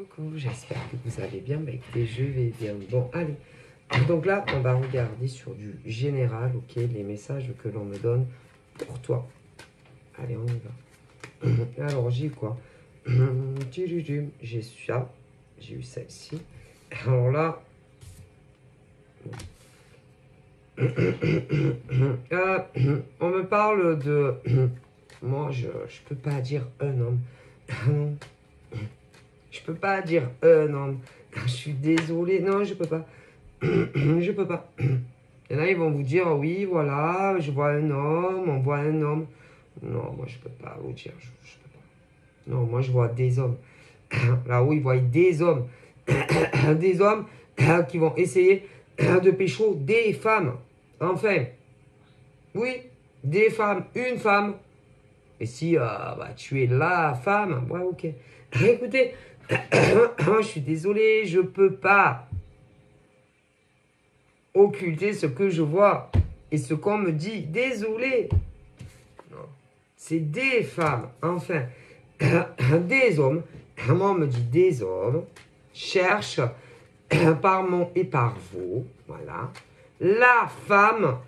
Coucou, j'espère que vous allez bien. Bah, écoutez, je vais bien. Bon, allez. Donc là, on va regarder sur du général, ok, les messages que l'on me donne pour toi. Allez, on y va. Alors, j'ai quoi? J'ai ça. J'ai eu celle-ci. Alors là... on me parle de... Moi, je peux pas dire un homme. Non. Je peux pas dire un homme. Je suis désolé. Non, je peux pas. Je peux pas. Il y en a, ils vont vous dire, oui, voilà, je vois un homme, on voit un homme. Non, moi, je peux pas vous dire. Je peux pas. Non, moi, je vois des hommes. Là où ils voient des hommes. Des hommes qui vont essayer de pécho des femmes. Enfin, oui, des femmes, une femme. Et si bah, tu es la femme, ouais, ok. Écoutez, je suis désolé, je peux pas occulter ce que je vois et ce qu'on me dit. Désolé. Non. C'est des femmes, enfin, des hommes. Moi, on me dit des hommes cherchent par mon et par vous, voilà, la femme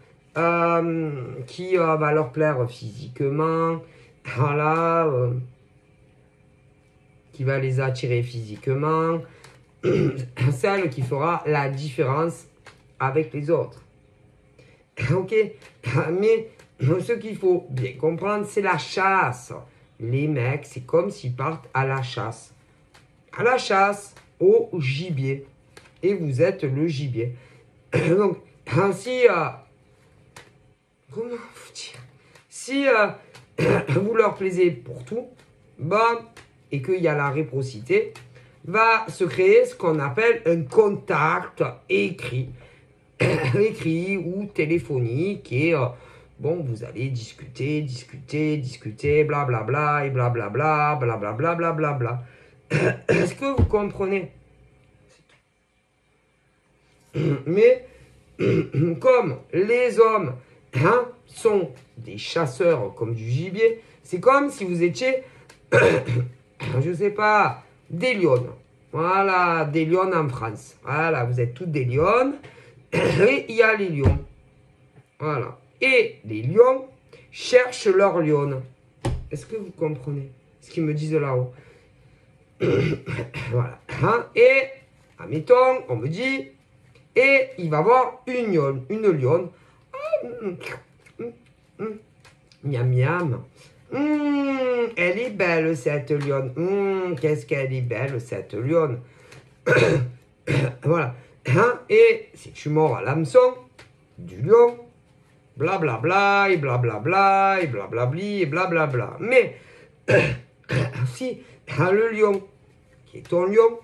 qui va leur plaire physiquement, voilà, qui va les attirer physiquement, celle qui fera la différence avec les autres. Ok, mais ce qu'il faut bien comprendre, c'est la chasse. Les mecs, c'est comme s'ils partent à la chasse. À la chasse, au gibier. Et vous êtes le gibier. Donc, si... comment vous dire? Si vous leur plaisez pour tout, bon, et qu'il y a la réciprocité, va se créer ce qu'on appelle un contact écrit. Écrit ou téléphonique et bon, vous allez discuter, blablabla et blablabla, blablabla, blablabla. Est-ce que vous comprenez? Mais comme les hommes sont des chasseurs comme du gibier, c'est comme si vous étiez, je sais pas, des lionnes. Voilà, des lionnes en France. Voilà, vous êtes toutes des lionnes. Et il y a les lions. Voilà. Et les lions cherchent leur lionne. Est-ce que vous comprenez ce qu'ils me disent là-haut? Voilà. Et, admettons, on me dit, et il va voir une lionne. Miam miam. Elle est belle cette lionne. Qu'est-ce qu'elle est belle cette lionne. Voilà. Et si tu mords à l'hameçon du lion, blablabla, et blablabla, et blablabli, et blablabla. Mais si le lion, qui est ton lion,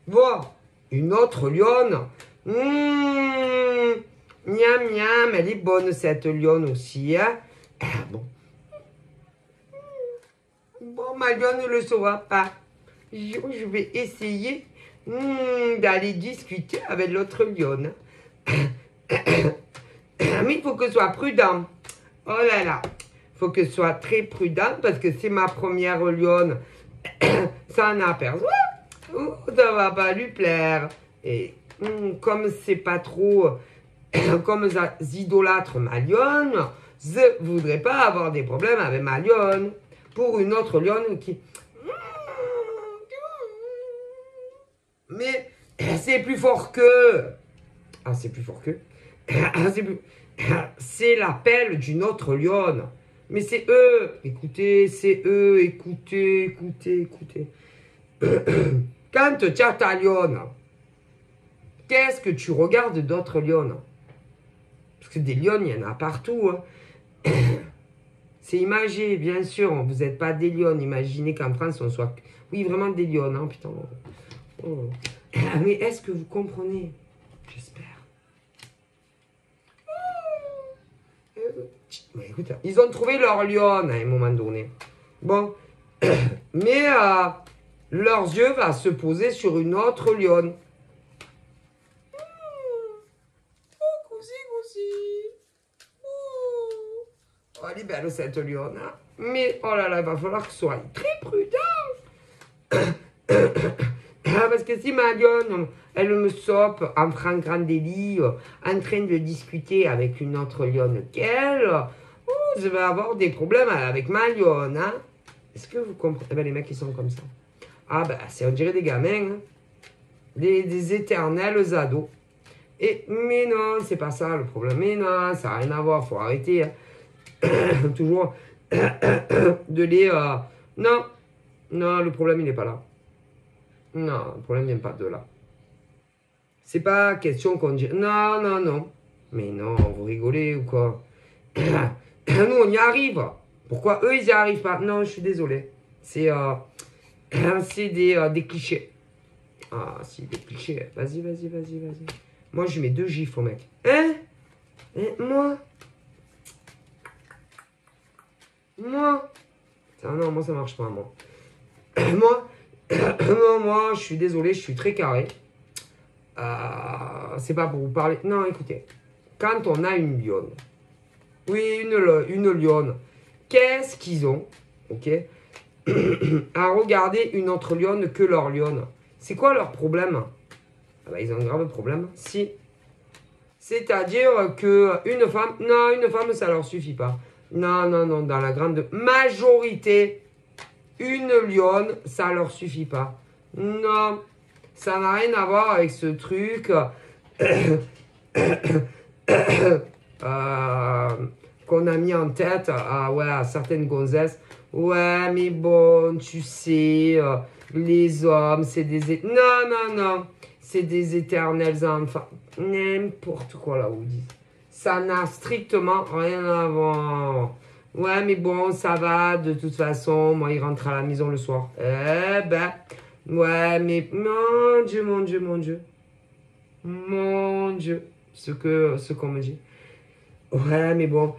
voit une autre lionne, miam miam, elle est bonne cette lionne aussi, hein. Bon. Bon, ma lionne ne le saura pas. Je vais essayer d'aller discuter avec l'autre lionne. Mais il faut que je sois prudent. Oh là là. Il faut que je sois très prudent parce que c'est ma première lionne. Ça en aperçoit. Ça va pas lui plaire. Et comme c'est pas trop... comme ça idolâtre ma lionne, je voudrais pas avoir des problèmes avec ma lionne. Pour une autre lionne qui... Mais c'est plus fort que... Ah, c'est plus fort que... C'est l'appel d'une autre lionne. Mais c'est eux. Écoutez, c'est eux. Écoutez, écoutez, écoutez. Quand tu as ta lionne, qu'est-ce que tu regardes d'autres lionnes? Parce que des lionnes, il y en a partout. Hein. C'est imagé, bien sûr. Vous n'êtes pas des lionnes. Imaginez qu'en France, on soit... Oui, vraiment des lionnes. Hein, putain. Oh. Mais est-ce que vous comprenez? J'espère. Écoute, ils ont trouvé leur lionne à un moment donné. Bon. Mais leurs yeux vont se poser sur une autre lionne. Oh, cousi. Oh, elle est belle cette lionne. Hein? Mais, oh là là, il va falloir que ce soit très prudent. que si ma lionne, elle me sope en franc délit, en train de discuter avec une autre lionne qu'elle, je vais avoir des problèmes avec ma lionne. Hein. Est-ce que vous comprenez? Eh ben, les mecs, ils sont comme ça. Ah ben, c'est on dirait des gamins, hein. Des éternels ados. Et, mais non, c'est pas ça le problème. Mais non, ça n'a rien à voir, faut arrêter. Hein. Toujours de les... non, non, le problème, il n'est pas là. Non, le problème vient pas de là. C'est pas question qu'on dit... Non, non, non. Mais non, vous rigolez ou quoi? Nous, on y arrive. Pourquoi eux, ils n'y arrivent pas? Non, je suis désolé. C'est des clichés. Ah, si, des clichés. Vas-y, vas-y, vas-y, vas-y. Moi, je mets 2 gifs au mec. Hein? Moi? Non, moi, ça marche pas, moi. moi, je suis désolé, je suis très carré. C'est pas pour vous parler. Non, écoutez. Quand on a une lionne, oui, une lionne, qu'est-ce qu'ils ont, ok, à regarder une autre lionne que leur lionne? C'est quoi leur problème? Ah bah, ils ont un grave problème. Si. C'est-à-dire que une femme, ça leur suffit pas. Non, non, non, dans la grande majorité, une lionne, ça leur suffit pas. Non, ça n'a rien à voir avec ce truc qu'on a mis en tête à certaines gonzesses. Ouais, mais bon, tu sais, les hommes, c'est des... Non, non, non, c'est des éternels enfants. N'importe quoi là, vous dites. Ça n'a strictement rien à voir. Ouais, mais bon, ça va, de toute façon, moi, il rentre à la maison le soir. Eh ben, ouais, mais mon Dieu, mon Dieu, mon Dieu. Mon Dieu, ce qu'on me dit. Ouais, mais bon,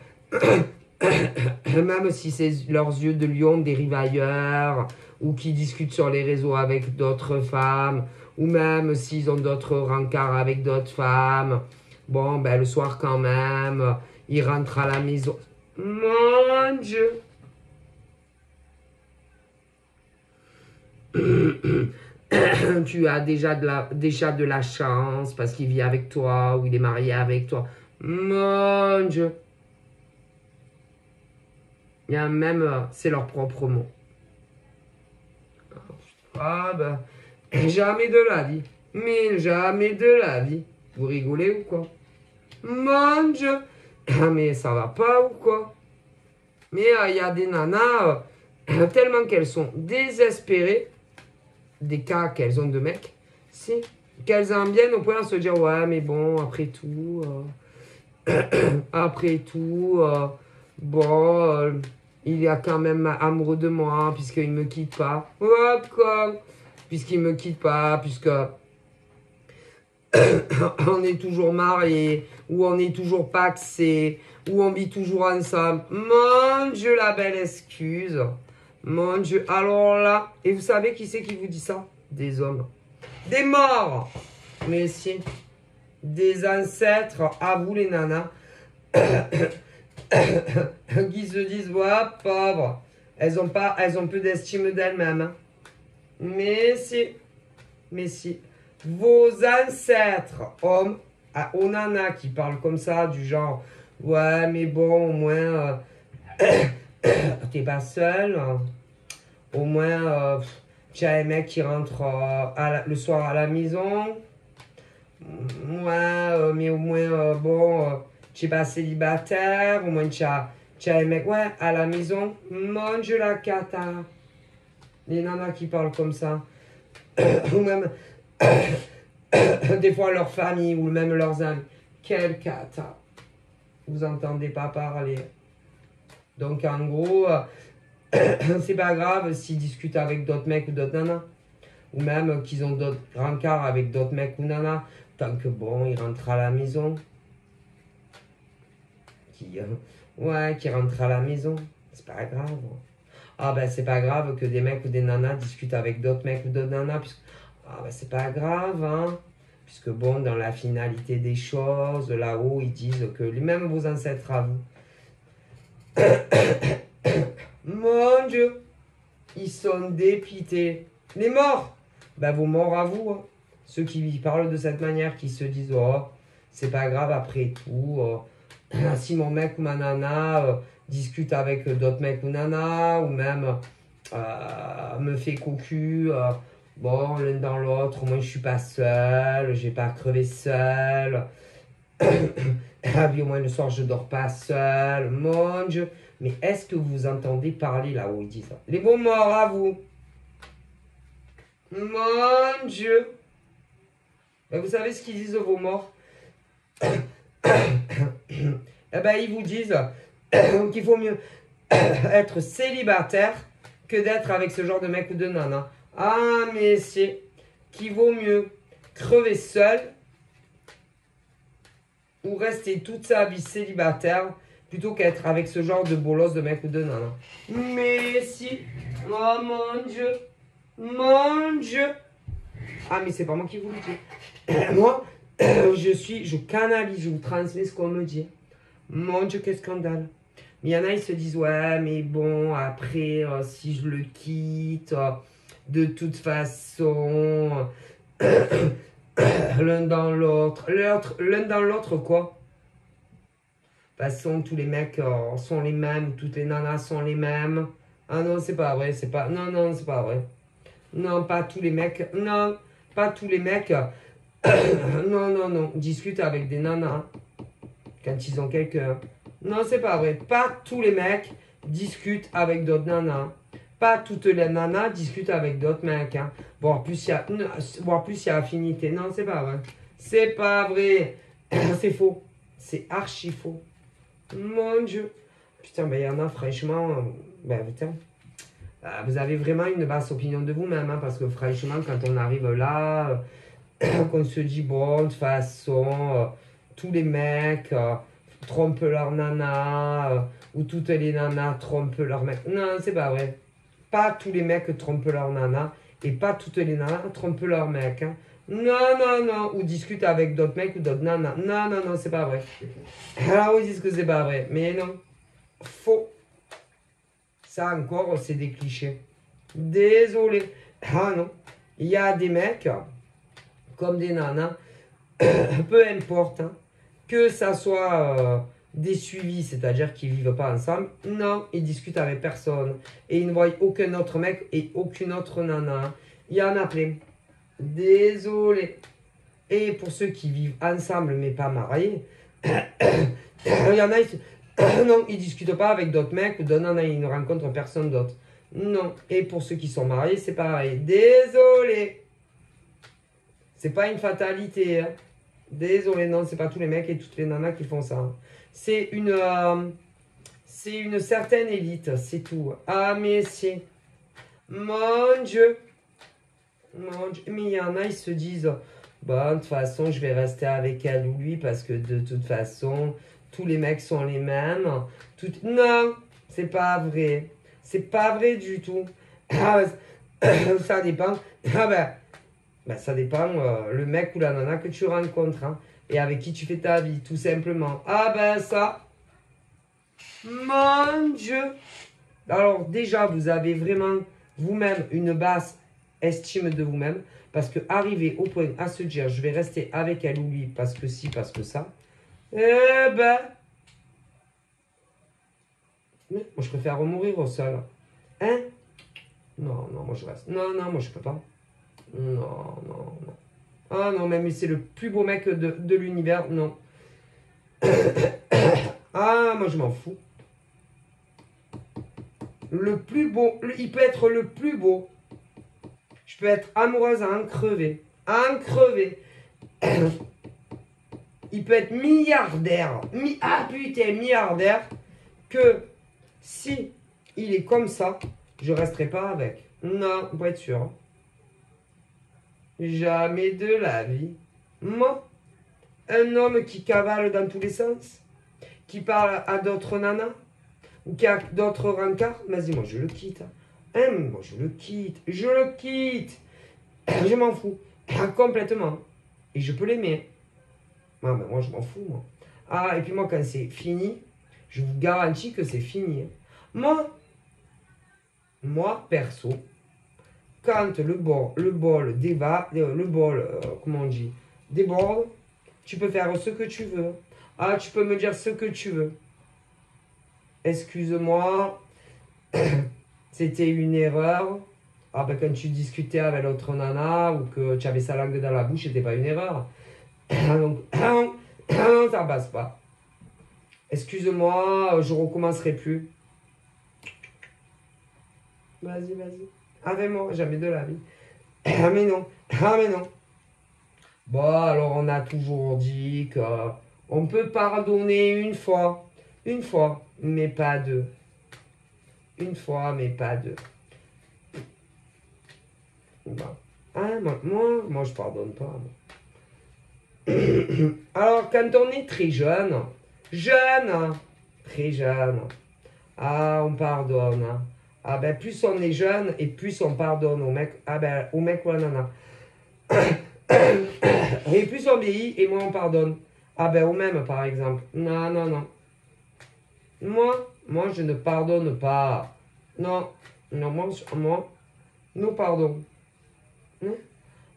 même si c'est leurs yeux de lion dérivent ailleurs, ou qui discutent sur les réseaux avec d'autres femmes, ou même s'ils ont d'autres rencarts avec d'autres femmes, bon, ben le soir quand même, ils rentrent à la maison. Mon Dieu. Tu as déjà de la chance parce qu'il vit avec toi ou il est marié avec toi. Mon Dieu. Il y a même, c'est leur propre mot. Ah ben, jamais de la vie. Mais jamais de la vie. Vous rigolez ou quoi? Mon Dieu. Ah mais ça va pas ou quoi? Mais il y a des nanas, tellement qu'elles sont désespérées des cas qu'elles ont de mecs, si, qu'elles en viennent au point de se dire, ouais, mais bon, après tout, bon, il est quand même amoureux de moi, puisqu'il me quitte pas. Ouais, quoi? Puisqu'il me quitte pas, puisque on est toujours mariés, ou on est toujours paxés, ou on vit toujours ensemble. Mon Dieu, la belle excuse. Mon Dieu, alors là, et vous savez qui c'est qui vous dit ça? Des hommes. Des morts. Mais si. Des ancêtres, à vous les nanas, qui se disent, voilà, pauvres. Elles ont peu d'estime d'elles-mêmes. Hein. Mais si. Mais si. Vos ancêtres, hommes, aux nanas qui parlent comme ça, du genre, ouais, mais bon, au moins, t'es pas seul. Hein. Au moins, tu as un mec qui rentre le soir à la maison. Ouais, mais au moins, bon, tu n'es pas célibataire. Au moins, tu as un mec, ouais, à la maison. Mon Dieu, la cata. Les nanas qui parlent comme ça. Ou même, des fois, leur famille ou même leurs amis. Quelle cata. Vous entendez pas parler. Donc, en gros... c'est pas grave s'ils discutent avec d'autres mecs ou d'autres nanas. Ou même qu'ils ont d'autres rencarts avec d'autres mecs ou nanas. Tant que bon, ils rentrent à la maison. Qui rentrent à la maison. C'est pas grave. Ah ben c'est pas grave que des mecs ou des nanas discutent avec d'autres mecs ou d'autres nanas. Puisque... Ah ben c'est pas grave, hein. Puisque bon, dans la finalité des choses, là-haut, ils disent que même vos ancêtres à vous. Mon Dieu, ils sont dépités. Les morts, ben, vos morts à vous. Hein. Ceux qui parlent de cette manière, qui se disent, oh, c'est pas grave après tout. Si mon mec ou ma nana discute avec d'autres mecs ou nanas, ou même me fait cocu, bon, l'un dans l'autre, au moins je suis pas seul, j'ai pas crevé seul. Ah, puis au moins le soir je dors pas seul, mon Dieu. Mais est-ce que vous entendez parler là où ils disent ça? Les bons morts à vous. Mon Dieu. Ben, vous savez ce qu'ils disent vos morts? Eh ben, ils vous disent qu'il faut mieux être célibataire que d'être avec ce genre de mec ou de nana. Ah, mais c'est qu'il vaut mieux crever seul ou rester toute sa vie célibataire plutôt qu'être avec ce genre de bolos de mec ou de nana. Mais si, oh mon Dieu, mon Dieu. Ah, mais c'est pas moi qui vous le dis. Moi, je canalise, je vous transmets ce qu'on me dit. Mon Dieu, quel scandale. Mais il y en a, ils se disent, ouais, mais bon, après, si je le quitte, de toute façon, l'un dans l'autre. L'un dans l'autre, quoi? De toute façon, tous les mecs sont les mêmes, toutes les nanas sont les mêmes. Ah non, c'est pas vrai, c'est pas... Non, non, c'est pas vrai. Non, pas tous les mecs. Non, pas tous les mecs. Non, non, non. Discutent avec des nanas. Quand ils ont quelqu'un. Non, c'est pas vrai. Pas tous les mecs discutent avec d'autres nanas. Pas toutes les nanas discutent avec d'autres mecs. Hein. Voire plus il y a affinité. Non, c'est pas vrai. C'est pas vrai. C'est faux. C'est archi faux. Mon Dieu. Putain, ben il y en a franchement. Ben putain. Vous avez vraiment une basse opinion de vous-même. Hein, parce que franchement, quand on arrive là, qu'on se dit, bon, de toute façon, tous les mecs trompent leur nana, ou toutes les nanas trompent leur mec. Non, c'est pas vrai. Pas tous les mecs trompent leur nana, et pas toutes les nanas trompent leur mec. Hein. Non, non, non. Ou discutent avec d'autres mecs ou d'autres nanas. Non, non, non, c'est pas vrai. Alors, ils disent que c'est pas vrai. Mais non. Faux. Ça encore, c'est des clichés. Désolé. Ah non. Il y a des mecs, comme des nanas, peu importe, hein, que ça soit des suivis, c'est-à-dire qu'ils ne vivent pas ensemble. Non, ils discutent avec personne. Et ils ne voient aucun autre mec et aucune autre nana. Il y en a plein. Désolé. Et pour ceux qui vivent ensemble mais pas mariés, il y en a, non, ils ne discutent pas avec d'autres mecs ou d'autres nanas, ils ne rencontrent personne d'autre. Non. Et pour ceux qui sont mariés, c'est pareil. Désolé. C'est pas une fatalité. Hein. Désolé, non, c'est pas tous les mecs et toutes les nanas qui font ça. Hein. C'est une certaine élite, c'est tout. Ah, mais c'est... Mon Dieu. Mon Dieu. Mais il y en a, ils se disent, bon, de toute façon, je vais rester avec elle ou lui parce que de toute façon, tous les mecs sont les mêmes. Non, c'est pas vrai. C'est pas vrai du tout. Ah, ça dépend. Ah ben, ça dépend le mec ou la nana que tu rencontres hein, et avec qui tu fais ta vie, tout simplement. Ah ben ça, mon Dieu. Alors déjà, vous avez vraiment vous-même une basse estime de vous-même parce que arriver au point à se dire je vais rester avec elle ou lui parce que si, parce que ça, eh ben, moi je préfère mourir au sol. Hein? Non, non, moi je reste. Non, non, moi je peux pas. Non, non, non. Ah non, mais c'est le plus beau mec de l'univers. Non. Ah, moi je m'en fous. Le plus beau. Il peut être le plus beau. Je peux être amoureuse à en crever. À en crever. Il peut être milliardaire. Ah putain, milliardaire. Que si il est comme ça, je resterai pas avec. Non, pour être sûr. Jamais de la vie. Moi, un homme qui cavale dans tous les sens, qui parle à d'autres nanas, ou qui a d'autres rencarts, vas-y, moi je le quitte. Hein, moi je le quitte. Je le quitte. Je m'en fous. Complètement. Et je peux l'aimer. Ah, ben moi je m'en fous, moi. Ah, et puis moi quand c'est fini, je vous garantis que c'est fini. Moi, perso, quand le bol comment on dit, déborde, tu peux faire ce que tu veux. Ah, tu peux me dire ce que tu veux. Excuse-moi, c'était une erreur. Ah ben quand tu discutais avec l'autre nana ou que tu avais sa langue dans la bouche, c'était pas une erreur. Donc, ça passe pas. Excuse-moi, je recommencerai plus. Vas-y, vas-y. Avec moi, jamais de la vie. Ah mais non, ah mais non. Bon, alors on a toujours dit que on peut pardonner une fois, mais pas deux. Une fois, mais pas deux. Bon. Ah, moi, je pardonne pas. Moi. Alors, quand on est très jeune, très jeune, ah, on pardonne. Hein. Ah ben, plus on est jeune et plus on pardonne au mec, ah ben, au mec ou à la nana. Et plus on vieillit et moins on pardonne. Ah ben, au même, par exemple. Non, non, non. Moi, je ne pardonne pas. Non, non, moi, nous pardon.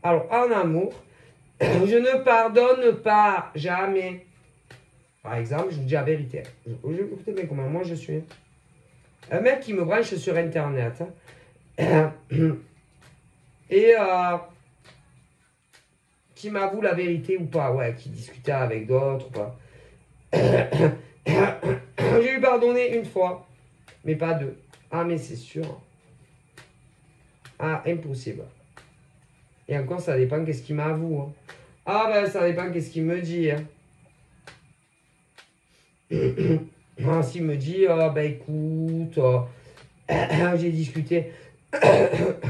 Alors, en amour, je ne pardonne pas, jamais. Par exemple, je vous dis la vérité. Écoutez bien comment moi je suis. Un mec qui me branche sur Internet. Et qui m'avoue la vérité ou pas. Ouais, qui discutait avec d'autres ou pas. J'ai eu pardonné une fois, mais pas deux. Ah, mais c'est sûr. Ah, impossible. Et encore, ça dépend qu'est-ce qu'il m'avoue. Hein. Ah, ben, ça dépend qu'est-ce qu'il me dit. Hein. Ah, s'il me dit, ben écoute, j'ai discuté,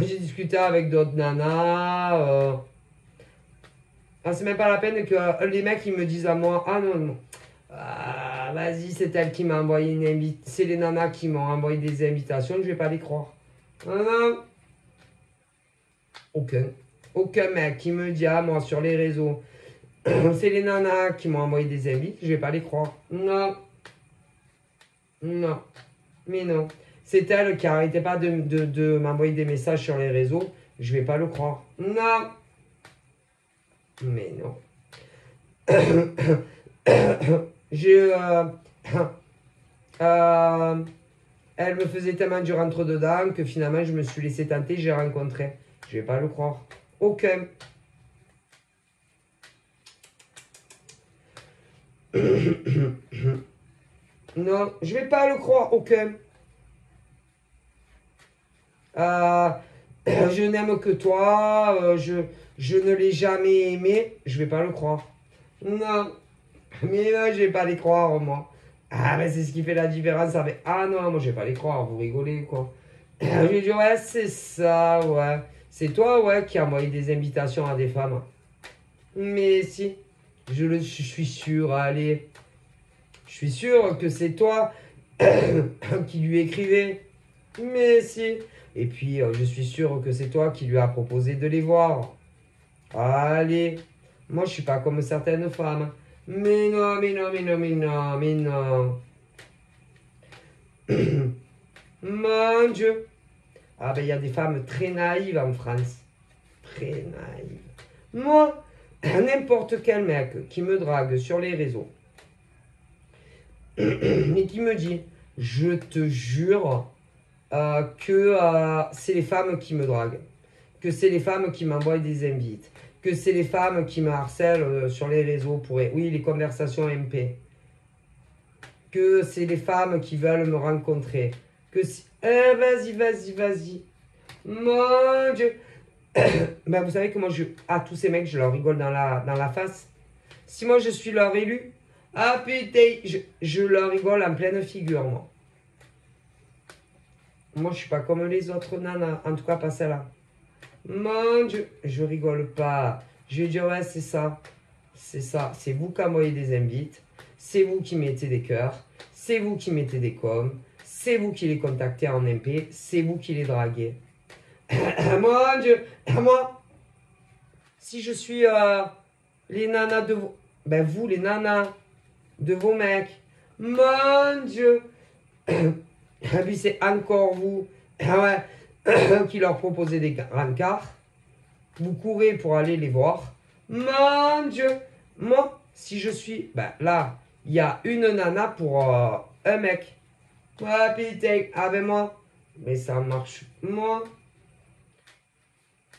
j'ai discuté avec d'autres nanas. Ah, c'est même pas la peine que les mecs ils me disent à moi, ah non, non. Ah, vas-y, c'est elle qui m'a envoyé une invitation. C'est les nanas qui m'ont envoyé des invitations, je vais pas les croire. Non, non. Aucun mec qui me dit à moi sur les réseaux, c'est les nanas qui m'ont envoyé des invites, je vais pas les croire. Non. Non. Mais non. C'est elle qui arrêtait pas de m'envoyer des messages sur les réseaux, je vais pas le croire. Non. Mais non. Elle me faisait tellement du rentre-dedans que finalement je me suis laissé tenter, j'ai rencontré. Je vais pas le croire. Aucun. Non, je vais pas le croire. Aucun. Je n'aime que toi. Je ne l'ai jamais aimé. Je vais pas le croire. Non. Mais là, je vais pas les croire, moi. Ah, mais c'est ce qui fait la différence avec... Ah non, moi, je vais pas les croire. Vous rigolez, quoi. Je vais dire, ouais, c'est ça, ouais. C'est toi, ouais, qui a envoyé des invitations à des femmes. Mais si, je suis sûr, allez. Je suis sûr que c'est toi qui lui écrivais. Mais si. Et puis, je suis sûr que c'est toi qui lui as proposé de les voir. Allez. Moi, je suis pas comme certaines femmes. Mais non, mais non, mais non, mais non, mais non. Mon Dieu. Ah ben, il y a des femmes très naïves en France. Très naïves. Moi, n'importe quel mec qui me drague sur les réseaux et qui me dit, je te jure que c'est les femmes qui me draguent, que c'est les femmes qui m'envoient des invites, que c'est les femmes qui me harcèlent sur les réseaux pour, oui, les conversations MP, que c'est les femmes qui veulent me rencontrer, que vas-y, vas-y, vas-y. Mon Dieu. Ben, vous savez que moi, à tous ces mecs, je leur rigole dans la face. Si moi, je suis leur élu, ah putain, je leur rigole en pleine figure, moi. Moi, je suis pas comme les autres nanas, en tout cas pas celle-là. Mon Dieu, je rigole pas. Je vais dire, ouais, c'est ça. C'est ça. C'est vous qui envoyez des invites. C'est vous qui mettez des cœurs. C'est vous qui mettez des coms. C'est vous qui les contactez en MP. C'est vous qui les draguez. Mon Dieu, moi, si je suis les nanas de vos... Ben vous, les nanas de vos mecs. Mon Dieu. Et puis c'est encore vous. Ah qui leur proposait des rencarts. Vous courez pour aller les voir. Mon Dieu, moi, si je suis... Ben là, il y a une nana pour un mec. Ouais, putain, avec moi. Mais ça marche. Moi.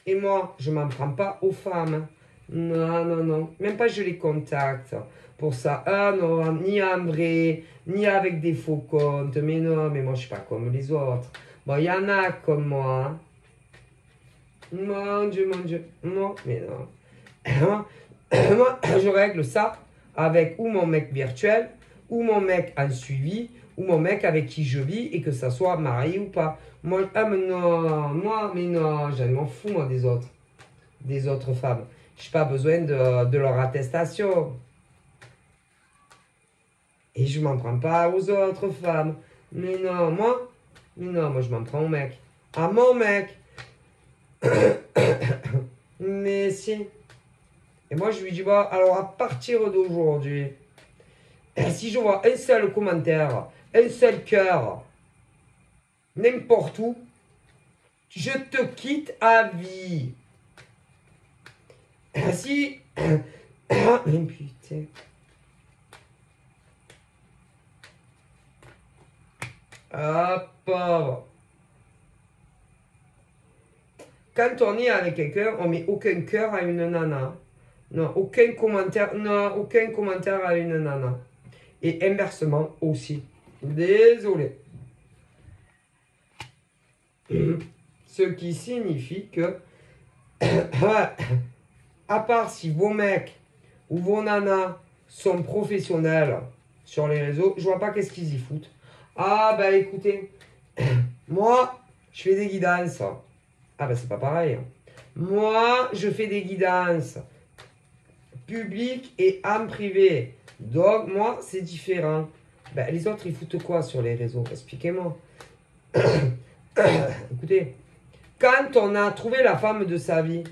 Et moi, je m'en prends pas aux femmes. Non, non, non. Même pas je les contacte pour ça. Ah non, ni en vrai, ni avec des faux comptes. Mais non, mais moi, je suis pas comme les autres. Bon, il y en a comme moi. Mon Dieu, mon Dieu. Moi, mais non. Moi, je règle ça avec ou mon mec virtuel, ou mon mec en suivi, ou mon mec avec qui je vis et que ça soit marié ou pas. Moi, ah mais non, moi, mais non, je m'en fous moi des autres femmes. Je n'ai pas besoin de leur attestation. Et je m'en prends pas aux autres femmes. Mais non, moi je m'en prends au mec. À mon mec. Mais si. Et moi je lui dis, bah, alors à partir d'aujourd'hui, si je vois un seul commentaire, un seul cœur, n'importe où, je te quitte à vie. Si... Putain. Ah, pauvre. Quand on est avec quelqu'un, on met aucun cœur à une nana. Non, aucun commentaire à une nana. Et inversement aussi. Désolé. Ce qui signifie que, à part si vos mecs ou vos nanas sont professionnels sur les réseaux, je vois pas qu'est-ce qu'ils y foutent. Ah bah écoutez, moi, je fais des guidances. Ah bah c'est pas pareil. Moi, je fais des guidances publiques et en privé. Donc moi, c'est différent. Ben, les autres, ils foutent quoi sur les réseaux? Expliquez-moi. Écoutez, quand on a trouvé la femme de sa vie,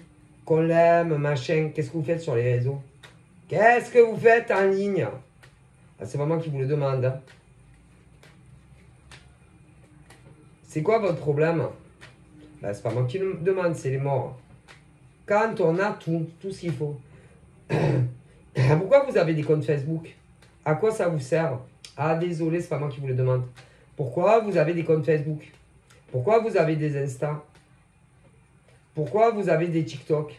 qu'on l'aime, machin, qu'est-ce que vous faites sur les réseaux? Qu'est-ce que vous faites en ligne? Ah, c'est pas moi qui vous le demande. Hein. C'est quoi votre problème? Ben, c'est pas moi qui le demande, c'est les morts. Quand on a tout ce qu'il faut. Pourquoi vous avez des comptes Facebook? À quoi ça vous sert? Ah, désolé, c'est pas moi qui vous le demande. Pourquoi vous avez des comptes Facebook? Pourquoi vous avez des Insta? Pourquoi vous avez des TikTok?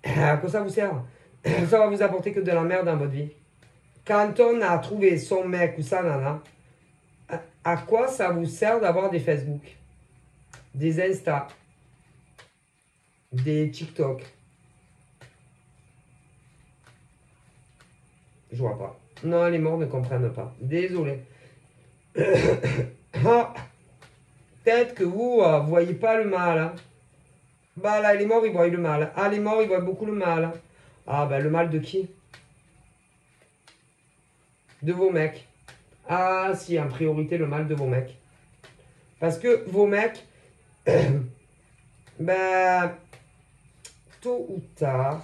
À quoi ça vous sert? Ça va vous apporter que de la merde dans votre vie. Quand on a trouvé son mec ou sa nana, à quoi ça vous sert d'avoir des Facebook? Des Insta? Des TikTok? Je vois pas. Non, les morts ne comprennent pas. Désolé. Ah, peut-être que vous ne voyez pas le mal. Hein. Bah là, les morts, ils voient le mal. Ah, les morts, ils voient beaucoup le mal. Ah, bah le mal de qui? De vos mecs. Ah, si, en priorité, le mal de vos mecs. Parce que vos mecs, ben, tôt ou tard,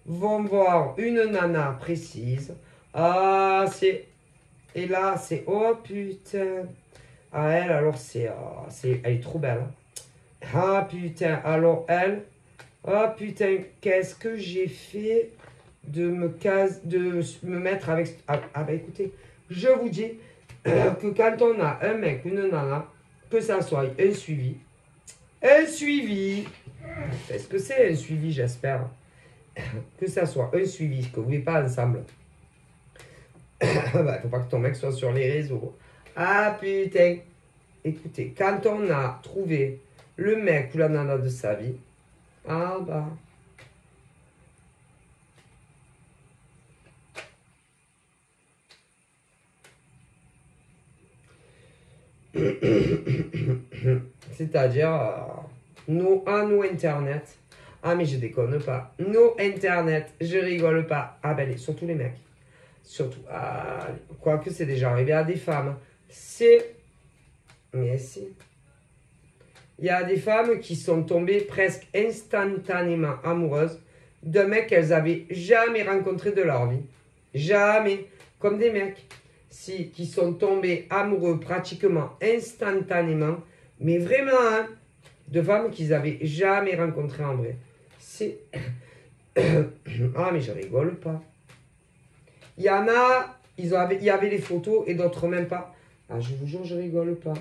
vont voir une nana précise. Ah, c'est... Et là, c'est... Oh, putain. Ah, elle, alors, elle est trop belle. Ah, putain. Alors, elle... Oh, putain. Qu'est-ce que j'ai fait de me mettre avec... Ah, bah, écoutez, je vous dis que quand on a un mec, une nana, que ça soit un suivi... Un suivi... Est-ce que c'est un suivi, j'espère? Que ça soit un suivi, que vous n'êtes pas ensemble. Bah, faut pas que ton mec soit sur les réseaux. Ah putain. Écoutez, quand on a trouvé le mec ou la nana de sa vie, ah bah. C'est-à-dire, nous Internet. Ah mais je déconne pas. Nos Internet, je rigole pas. Ah ben surtout les mecs. Surtout, quoique c'est déjà arrivé à des femmes. Mais si. Il y a des femmes qui sont tombées presque instantanément amoureuses d'un mec qu'elles avaient jamais rencontré de leur vie. Jamais. Comme des mecs qui sont tombés amoureux pratiquement instantanément Mais vraiment, hein, de femmes qu'ils n'avaient jamais rencontrées en vrai. C'est... Ah, mais je rigole pas. Il y en a, il y avait les photos et d'autres même pas. Ah, je vous jure, je rigole pas.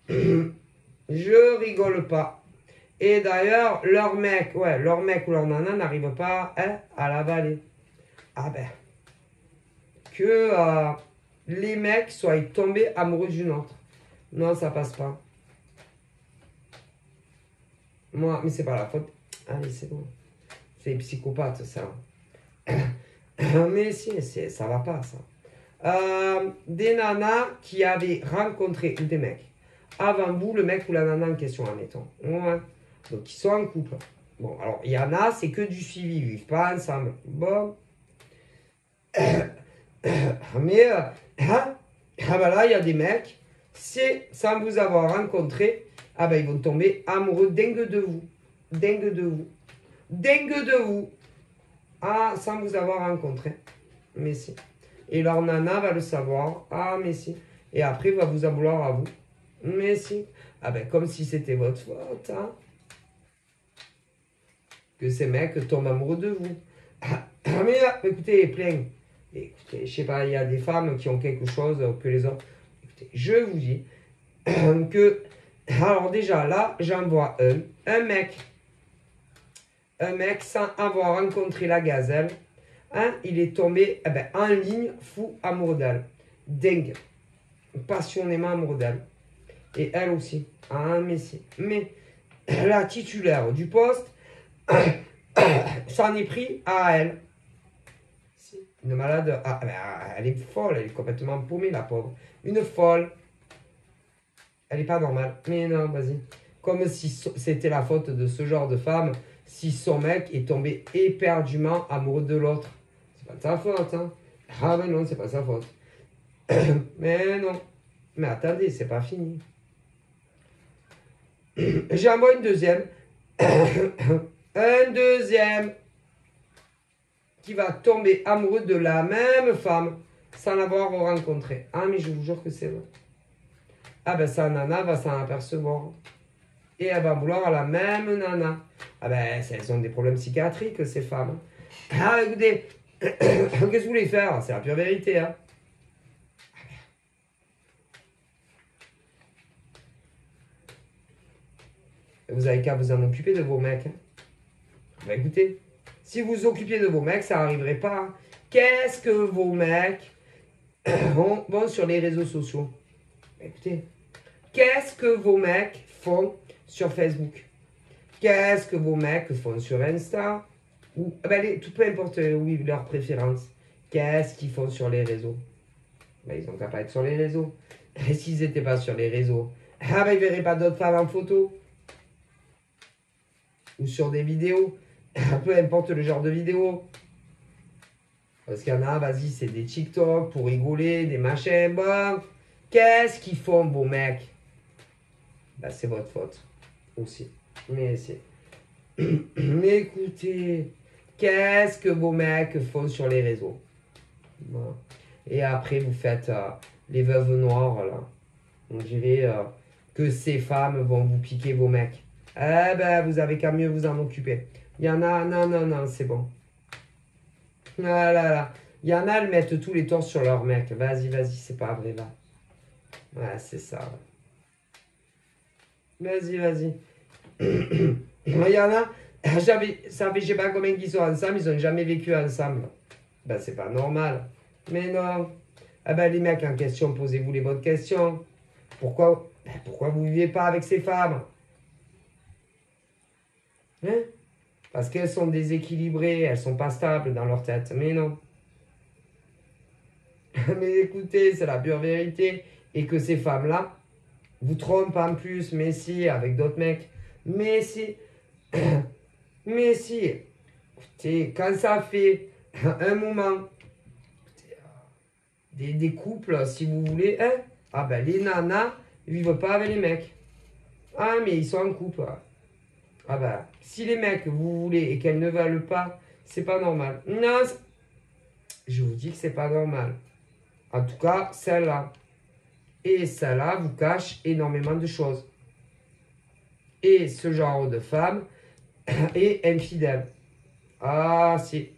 Je rigole pas. Et d'ailleurs, leur mec ou leur nana n'arrive pas à l'avaler. Ah ben, que les mecs soient tombés amoureux d'une autre. Non, ça passe pas. Moi, mais c'est pas la faute. Allez, c'est bon. C'est psychopathe, ça. Mais si, ça va pas, ça. Des nanas qui avaient rencontré, ou des mecs, avant vous, le mec ou la nana en question, admettons. Ouais. Donc, ils sont en couple. Bon, alors, il y en a, c'est que du suivi, ils vivent pas ensemble. Bon. Mais, ah ben là, il y a des mecs, c'est sans vous avoir rencontré, ah ben ils vont tomber amoureux dingue de vous. Dingue de vous. Dingue de vous. Ah, sans vous avoir rencontré. Mais si. Et leur nana va le savoir. Ah, mais si. Et après, va vous en vouloir à vous. Mais si. Ah ben, comme si c'était votre faute, hein. Que ces mecs tombent amoureux de vous. Ah, mais écoutez, plein. Écoutez, je sais pas, il y a des femmes qui ont quelque chose que les autres. Écoutez, je vous dis que. Alors, déjà, là, j'en vois un mec. Un mec, sans avoir rencontré la gazelle, hein, il est tombé en ligne, fou, amoureux d'elle. Dingue. Passionnément amoureux d'elle. Et elle aussi. Ah, mais si. Mais la titulaire du poste s'en est pris à elle. Une malade. Ah, elle est folle, elle est complètement paumée, la pauvre. Une folle. Elle n'est pas normale. Mais non, vas-y. Comme si c'était la faute de ce genre de femme, si son mec est tombé éperdument amoureux de l'autre. C'est pas de sa faute, hein. Ah mais non, c'est pas sa faute. Mais non. Mais attendez, c'est pas fini. J'envoie une deuxième. Un deuxième qui va tomber amoureux de la même femme sans l'avoir rencontrée. Ah mais je vous jure que c'est vrai. Ah ben sa nana va s'en apercevoir. Et elle va vouloir à la même nana. Ah ben elles ont des problèmes psychiatriques ces femmes. Ah écoutez, qu'est-ce que vous voulez faire? C'est la pure vérité, hein. Vous avez qu'à vous en occuper de vos mecs. Hein. Ben écoutez, si vous vous occupiez de vos mecs, ça n'arriverait pas. Hein. Qu'est-ce que vos mecs vont sur les réseaux sociaux? Ben écoutez, qu'est-ce que vos mecs font sur Facebook? Qu'est-ce que vos mecs font sur Insta? Ou tout peu importe oui, leurs préférences. Qu'est-ce qu'ils font sur les réseaux? Ben, ils n'ont qu'à pas être sur les réseaux. Et s'ils n'étaient pas sur les réseaux, ils ne verraient pas d'autres femmes en photo. Ou sur des vidéos. Peu importe le genre de vidéo. Parce qu'il y en a, vas-y, c'est des TikTok pour rigoler, des machins. Bon, qu'est-ce qu'ils font, vos mecs? Ben, c'est votre faute. Aussi. Mais c'est... Mais écoutez, qu'est-ce que vos mecs font sur les réseaux? Voilà. Et après, vous faites les veuves noires, là. On dirait que ces femmes vont vous piquer vos mecs. Eh ben, vous avez qu'à mieux vous en occuper. Il y en a, non, c'est bon. Ah là là. Il y en a, elles mettent tous les torts sur leurs mecs. Vas-y, c'est pas vrai, là. Ouais, c'est ça. Vas-y. Il y en a, ça fait je sais pas combien ils sont ensemble, ils ont jamais vécu ensemble. Ben c'est pas normal. Mais non. Ah ben les mecs en question, posez-vous les bonnes questions. Pourquoi vous vivez pas avec ces femmes? Hein? Parce qu'elles sont déséquilibrées, elles sont pas stables dans leur tête. Mais non. Mais écoutez, c'est la pure vérité. Et que ces femmes-là vous trompent en plus, mais si, avec d'autres mecs. Mais si. Mais si. Écoutez, quand ça fait un moment, des couples, si vous voulez, hein, ah ben les nanas ne vivent pas avec les mecs. Ah, mais ils sont en couple. Ah ben, si les mecs, vous voulez, et qu'elles ne veulent pas, c'est pas normal. Non, je vous dis que c'est pas normal. En tout cas, celle-là. Et celle-là vous cache énormément de choses. Et ce genre de femme est infidèle. Ah, si.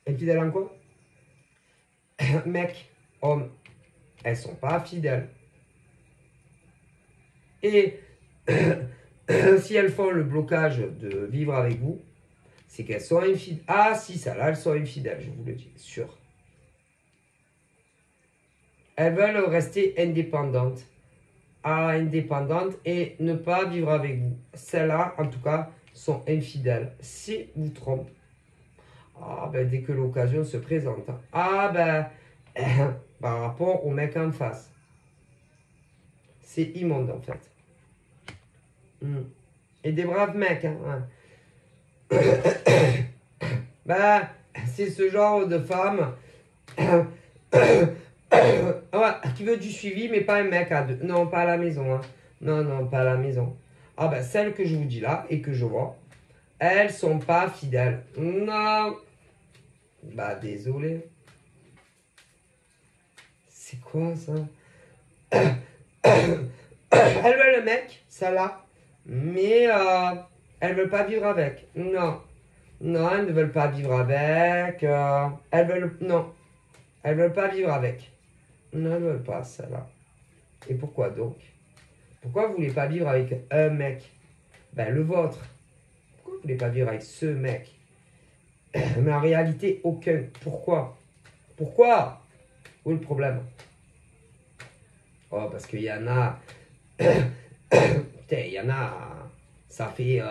Infidèle en quoi? Mec, homme, elles sont pas fidèles. Et si elles font le blocage de vivre avec vous, c'est qu'elles sont infidèles. Ah, si, ça là, elles sont infidèles, je vous le dis, sûr. Elles veulent rester indépendantes. Ah, indépendantes et ne pas vivre avec vous. Celles-là, en tout cas, sont infidèles. Si vous trompez. Ah, ben, dès que l'occasion se présente. Ah, ben, par rapport au mec en face. C'est immonde, en fait. Et des braves mecs, hein. Ben, c'est ce genre de femme qui veut du suivi, mais pas un mec à deux. Non, pas à la maison. Hein. Non, non, pas à la maison. Ah ben, celles que je vous dis là et que je vois, elles sont pas fidèles. Non. Bah, désolé. C'est quoi ça? Elles veulent le mec, ça là, mais elles veulent pas vivre avec. Non. Non, elles ne veulent pas vivre avec. Elles veulent. Non. Elles veulent pas vivre avec. Non, elles veulent pas, ça là. Et pourquoi donc? Pourquoi vous voulez pas vivre avec un mec? Ben, le vôtre. Pourquoi vous voulez pas vivre avec ce mec? Mais en réalité, aucun. Pourquoi? Pourquoi? Où est le problème? Oh, parce qu'il y en a. Putain, il y en a. Ça fait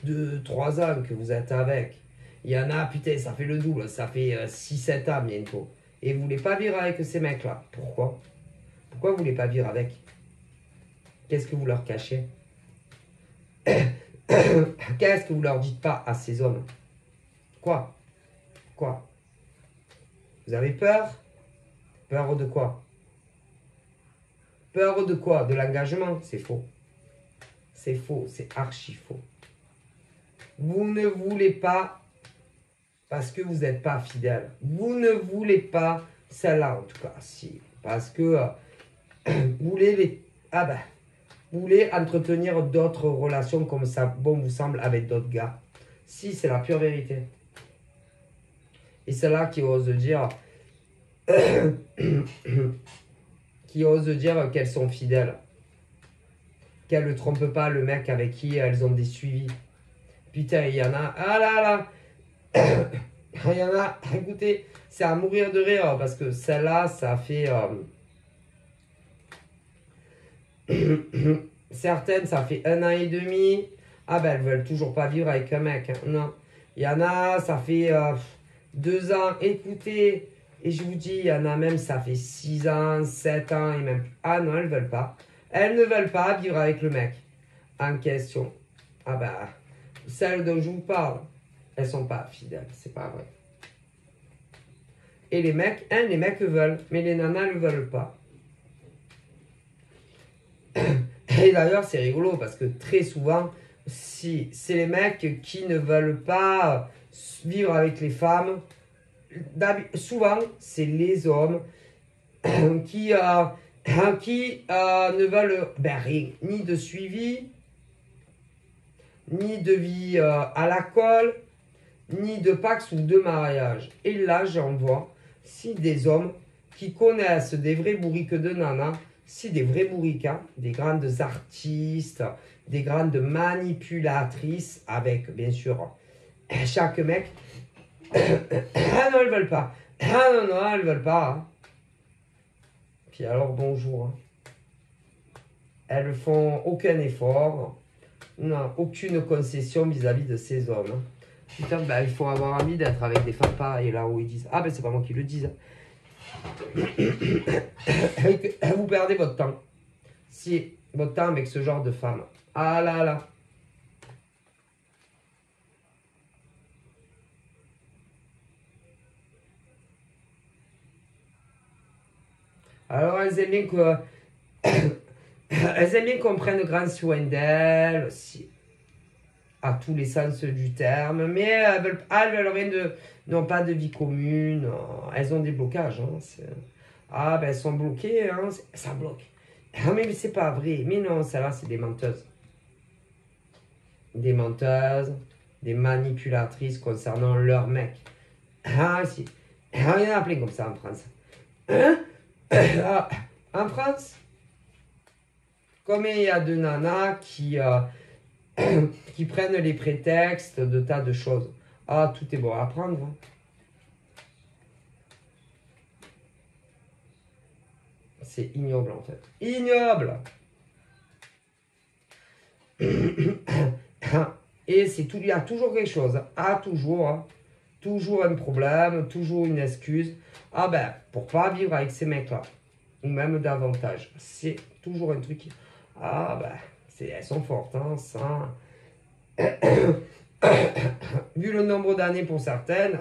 2-3 ans que vous êtes avec. Il y en a, putain, ça fait le double. Ça fait 6-7 ans bientôt. Et vous voulez pas vivre avec ces mecs-là. Pourquoi? Pourquoi vous voulez pas vivre avec? Qu'est-ce que vous leur cachez? Qu'est-ce que vous leur dites pas à ces hommes? Quoi? Quoi? Vous avez peur? Peur de quoi? Peur de quoi? De l'engagement? C'est faux. C'est faux, c'est archi faux. Vous ne voulez pas parce que vous n'êtes pas fidèle. Vous ne voulez pas celle-là en tout cas. Si. Parce que vous voulez les... Ah ben, vous voulez entretenir d'autres relations comme ça, bon vous semble, avec d'autres gars. Si, c'est la pure vérité. Et c'est là qui ose dire... qui ose dire qu'elles sont fidèles. Qu'elles ne trompent pas le mec avec qui elles ont des suivis. Putain, il y en a... Ah là là. Il y en a... Écoutez, c'est à mourir de rire. Parce que celle-là, ça fait... Certaines, ça fait 1 an et demi. Ah ben, elles veulent toujours pas vivre avec un mec. Hein. Non. Il y en a, ça fait 2 ans. Écoutez, et je vous dis, il y en a même, ça fait 6 ans, 7 ans et même... Ah non, elles veulent pas. Elles ne veulent pas vivre avec le mec en question. Ah ben, celles dont je vous parle, elles sont pas fidèles. C'est pas vrai. Et les mecs, les mecs veulent, mais les nanas ne veulent pas. Et d'ailleurs, c'est rigolo parce que très souvent, si c'est les mecs qui ne veulent pas vivre avec les femmes, souvent, c'est les hommes qui ne veulent rien, ni de suivi, ni de vie à la colle, ni de pax ou de mariage. Et là, j'en vois, si des hommes qui connaissent des vrais bourriques de nanas, si des vrais bourriques, hein, des grandes artistes, des grandes manipulatrices, avec bien sûr chaque mec, ah non, elles veulent pas. Ah non, non, elles veulent pas. Hein. Puis alors, bonjour. Hein. Elles font aucun effort, non, aucune concession vis-à-vis de ces hommes. Hein. Putain, ben, il faut avoir envie d'être avec des femmes pareilles là où ils disent. Ah ben c'est pas moi qui le dis. Vous perdez votre temps. Si votre temps avec ce genre de femme. Ah là là. Alors elles aiment bien que elles aiment bien qu'on prenne grand soin d'elles, si, à tous les sens du terme, mais elles veulent rien de, n'ont pas de vie commune, elles ont des blocages. Hein, Ah, ben elles sont bloquées, hein. Ça bloque. Ah, mais c'est pas vrai. Mais non, celles-là, c'est des menteuses. Des menteuses, des manipulatrices concernant leur mec. Ah, si. Ah, il y en a plein comme ça en France. Hein? Ah, en France, comme il y a de nanas qui prennent les prétextes de tas de choses. Ah, tout est bon à prendre. Hein. C'est ignoble en fait. Ignoble! Et c'est tout, il y a toujours quelque chose. Ah, toujours. Hein. Toujours un problème, toujours une excuse. Ah ben, pour pas vivre avec ces mecs-là. Ou même davantage. C'est toujours un truc. Ah ben, elles sont fortes, hein, ça. Vu le nombre d'années pour certaines,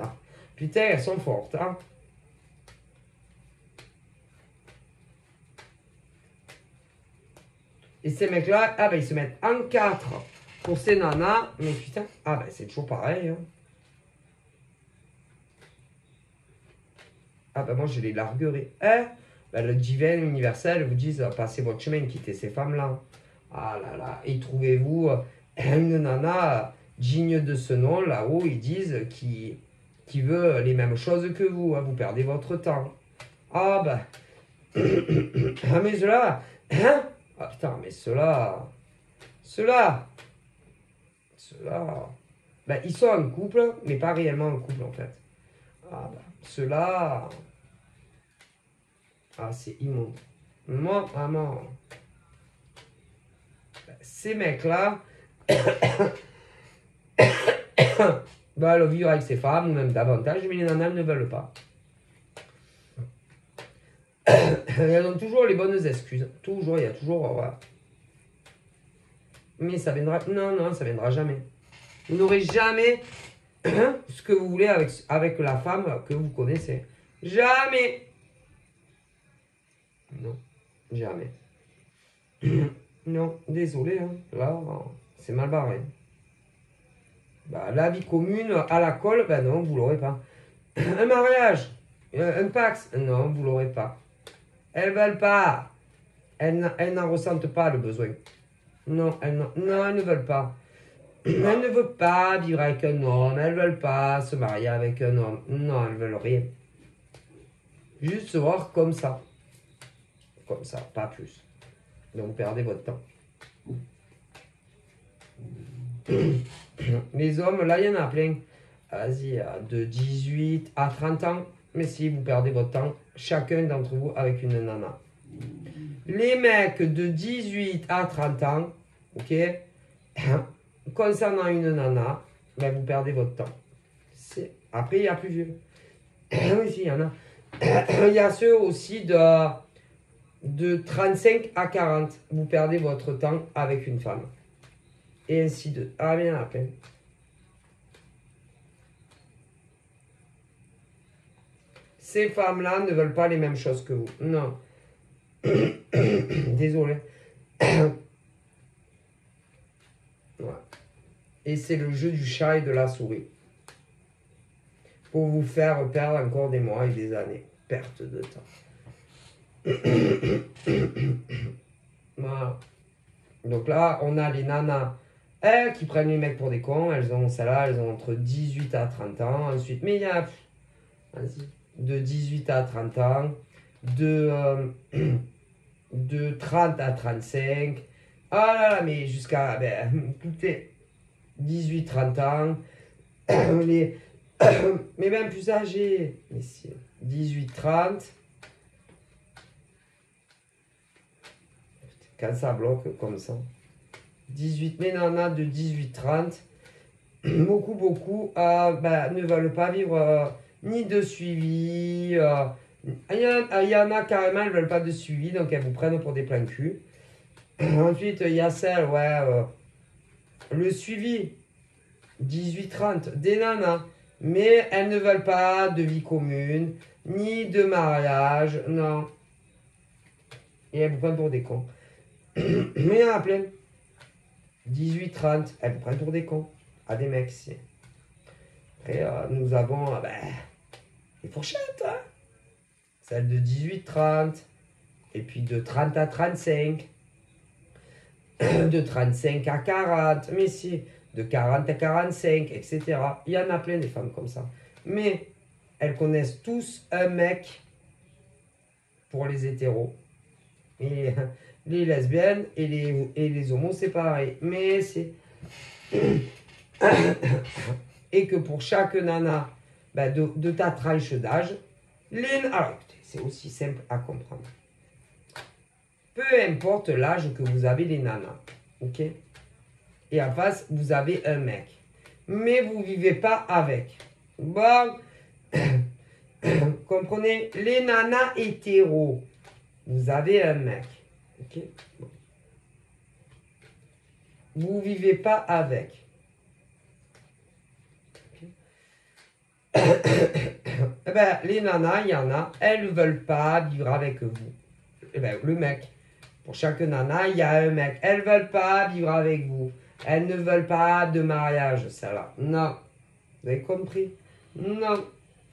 putain, elles sont fortes, hein. Et ces mecs-là, ah ben, ils se mettent en 4 pour ces nanas. Mais putain, ah ben, c'est toujours pareil, hein. Ah ben, moi, je les larguerai. Hein? Ben, le divin universel vous dit, passez votre chemin, quittez ces femmes-là. Ah là là, et trouvez-vous une nana digne de ce nom, là-haut, ils disent, qui veut les mêmes choses que vous, hein, vous perdez votre temps. Ah ben, ah mais ceux-là, hein? Ah putain, mais ceux-là, ben, ils sont en couple, mais pas réellement en couple en fait. Ah ben, ceux-là, ah c'est immonde. Moi, vraiment, ben, ces mecs-là, veulent vivre avec ces femmes, ou même davantage, mais les nanas ne veulent pas. Elles ont toujours les bonnes excuses. Toujours, il y a toujours. Voilà. Mais ça viendra. Non, non, ça viendra jamais. Vous n'aurez jamais ce que vous voulez avec la femme que vous connaissez. Jamais. Non, jamais. Non, désolé. Hein. Là, c'est mal barré. Bah, la vie commune à la colle, ben non, vous l'aurez pas. Un mariage, un Pax, non, vous l'aurez pas. Elles veulent pas. Elles n'en ressentent pas le besoin. Non, elles ne veulent pas. Elles ne veulent pas vivre avec un homme. Elles ne veulent pas se marier avec un homme. Non, elles veulent rien. Juste se voir comme ça. Comme ça, pas plus. Donc, perdez votre temps. Les hommes, là, il y en a plein. Vas-y, de 18 à 30 ans. Mais si vous perdez votre temps, chacun d'entre vous avec une nana. Les mecs de 18 à 30 ans, ok, concernant une nana, ben vous perdez votre temps. Après, il y a plus vieux. Oui, si, il y en a. Il y a ceux aussi de 35 à 40. Vous perdez votre temps avec une femme. Et ainsi de... Ah, bien, à peine. Ces femmes-là ne veulent pas les mêmes choses que vous. Non. Désolé. Ouais. Et c'est le jeu du chat et de la souris. Pour vous faire perdre encore des mois et des années. Perte de temps. Voilà. Donc là, on a les nanas qui prennent les mecs pour des cons. Elles ont, celles-là, elles ont entre 18 à 30 ans. Ensuite, mais il y a de 18 à 30 ans, de 30 à 35. Ah là là, mais jusqu'à, ben, écoutez, 18-30 ans. Mais même plus âgés. Ici, 18-30. Quand ça bloque comme ça. 18, mais nanas de 18-30. Beaucoup ne veulent pas vivre ni de suivi. Il y en a carrément, elles ne veulent pas de suivi, donc elles vous prennent pour des plans cul. Ensuite, il y a celle, le suivi, 18-30, des nanas. Mais elles ne veulent pas de vie commune, ni de mariage, non. Et elles vous prennent pour des cons. Mais il y en a plein. 18-30, elles vous prennent pour des cons. À des mecs ici. Après, nous avons les fourchettes. Hein. celle de 18-30, et puis de 30 à 35, de 35 à 40, mais si, de 40 à 45, etc. Il y en a plein des femmes comme ça. Mais elles connaissent tous un mec pour les hétéros. Et les lesbiennes et les homos, c'est pareil. Mais c'est... Et que pour chaque nana ben de ta tranche d'âge, alors écoutez, c'est aussi simple à comprendre. Peu importe l'âge que vous avez les nanas, ok? Et en face, vous avez un mec. Mais vous ne vivez pas avec. Bon, comprenez, les nanas hétéros, vous avez un mec, ok? Vous ne vivez pas avec. Eh ben, les nanas, il y en a, elles ne veulent pas vivre avec vous. Eh ben, le mec, pour chaque nana, il y a un mec. Elles ne veulent pas vivre avec vous. Elles ne veulent pas de mariage, celle-là. Non. Vous avez compris? Non.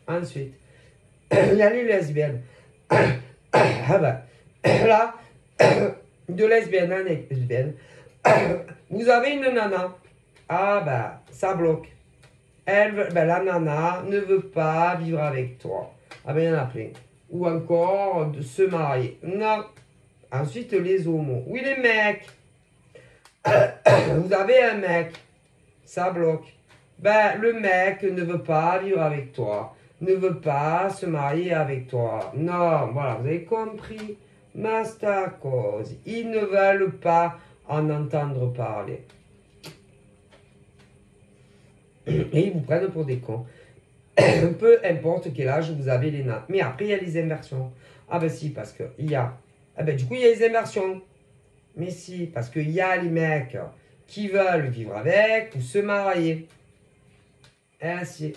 Ensuite, il y a les lesbiennes. Ah ben, là, de lesbienne à lesbienne, vous avez une nana. Ah ben, ça bloque. Elle, ben, la nana ne veut pas vivre avec toi. Ah ben, il y en a plein. Ou encore de se marier. Non. Ensuite, les homos. Oui, les mecs. Vous avez un mec. Ça bloque. Ben, le mec ne veut pas vivre avec toi. Ne veut pas se marier avec toi. Non, voilà, vous avez compris. Masta cause. Ils ne veulent pas en entendre parler. Et ils vous prennent pour des cons. Peu importe quel âge vous avez les nains. Mais après, il y a les inversions. Ah ben si, parce qu'il y a... Ah ben du coup, il y a les inversions. Mais si, parce qu'il y a les mecs qui veulent vivre avec ou se marier. Ainsi.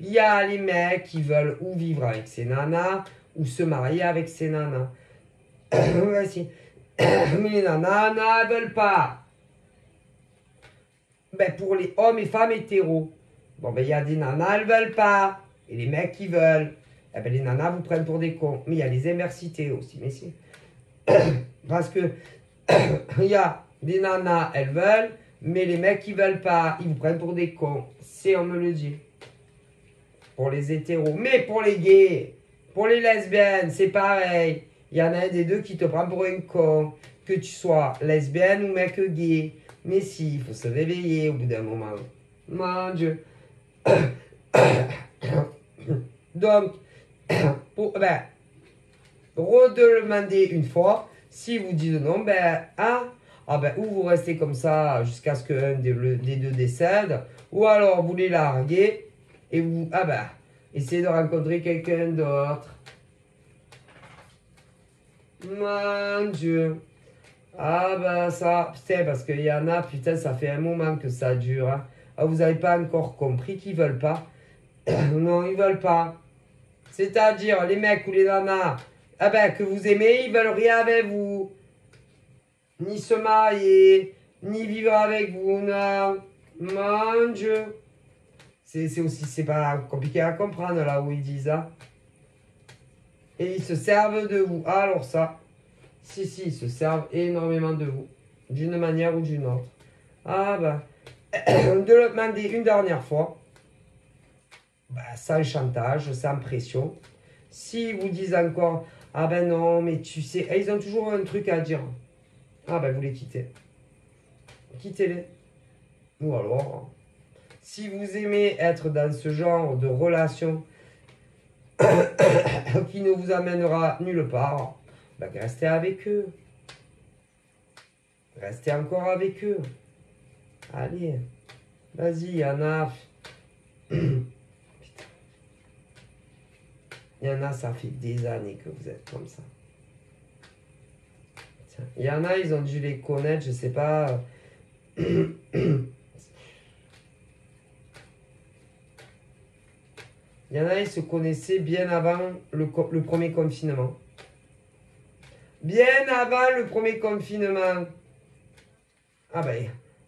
Il y a les mecs qui veulent ou vivre avec ces nanas ou se marier avec ces nanas. Ainsi. Mais les nanas ne veulent pas. Ben, pour les hommes et femmes hétéros, bon, ben, il y a des nanas, elles veulent pas. Et les mecs qui veulent. Eh ben, les nanas vous prennent pour des cons. Mais il y a les inversités aussi, mais si. Parce que il y a des nanas, elles veulent, mais les mecs qui veulent pas, ils vous prennent pour des cons. C'est, on me le dit. Pour les hétéros. Mais pour les gays, pour les lesbiennes, c'est pareil. Il y en a un des deux qui te prend pour un con. Que tu sois lesbienne ou mec gay. Mais si, il faut se réveiller au bout d'un moment. Mon Dieu. Donc, ben, redemander une fois. Si vous dites non, ben, ou vous restez comme ça jusqu'à ce qu'un des deux décède. Ou alors vous les larguez et vous, essayez de rencontrer quelqu'un d'autre. Mon Dieu. Ah ben ça, putain, parce qu'il y en a, putain, ça fait un moment que ça dure. Hein. Ah, vous n'avez pas encore compris qu'ils veulent pas. Non, ils veulent pas. C'est-à-dire, les mecs ou les nanas, que vous aimez, ils veulent rien avec vous. Ni se marier, ni vivre avec vous, non. Mon Dieu. C'est pas compliqué à comprendre là où ils disent ça. Et ils se servent de vous. Alors ça. Si, ils se servent énormément de vous, d'une manière ou d'une autre. De le demander une dernière fois, sans chantage, sans pression. Si vous disent encore, non, mais tu sais, ils ont toujours un truc à dire. Vous les quittez. Quittez-les. Ou alors, si vous aimez être dans ce genre de relation qui ne vous amènera nulle part, restez avec eux. Restez encore avec eux. Allez. Vas-y, il y en a. Putain. Il y en a, ça fait des années que vous êtes comme ça. Il y en a, ils ont dû les connaître, je sais pas. Il y en a, ils se connaissaient bien avant le premier confinement. Bien avant le premier confinement.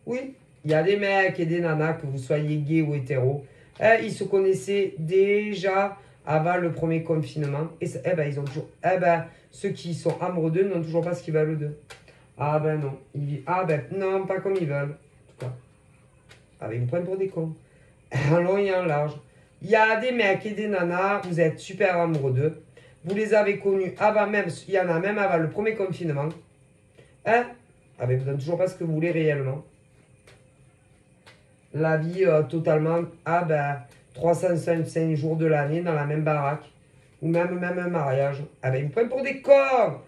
Oui, il y a des mecs et des nanas, que vous soyez gay ou hétéro. Ils se connaissaient déjà avant le premier confinement. Et eh ben, ils ont toujours. Eh ben, ceux qui sont amoureux d'eux n'ont toujours pas ce qu'ils veulent d'eux. Ah ben non. Ah ben non, pas comme ils veulent. En tout cas. Ah ben, ils vous prennent pour des cons. En long et en large. Il y a des mecs et des nanas, vous êtes super amoureux d'eux. Vous les avez connus avant même, il y en a même avant le premier confinement. Hein? Ah ben, vous ne donnez toujours pas ce que vous voulez réellement. La vie totalement, ah ben, 365 jours de l'année dans la même baraque. Ou même un mariage. Ah ben, ils me prennent pour des cons.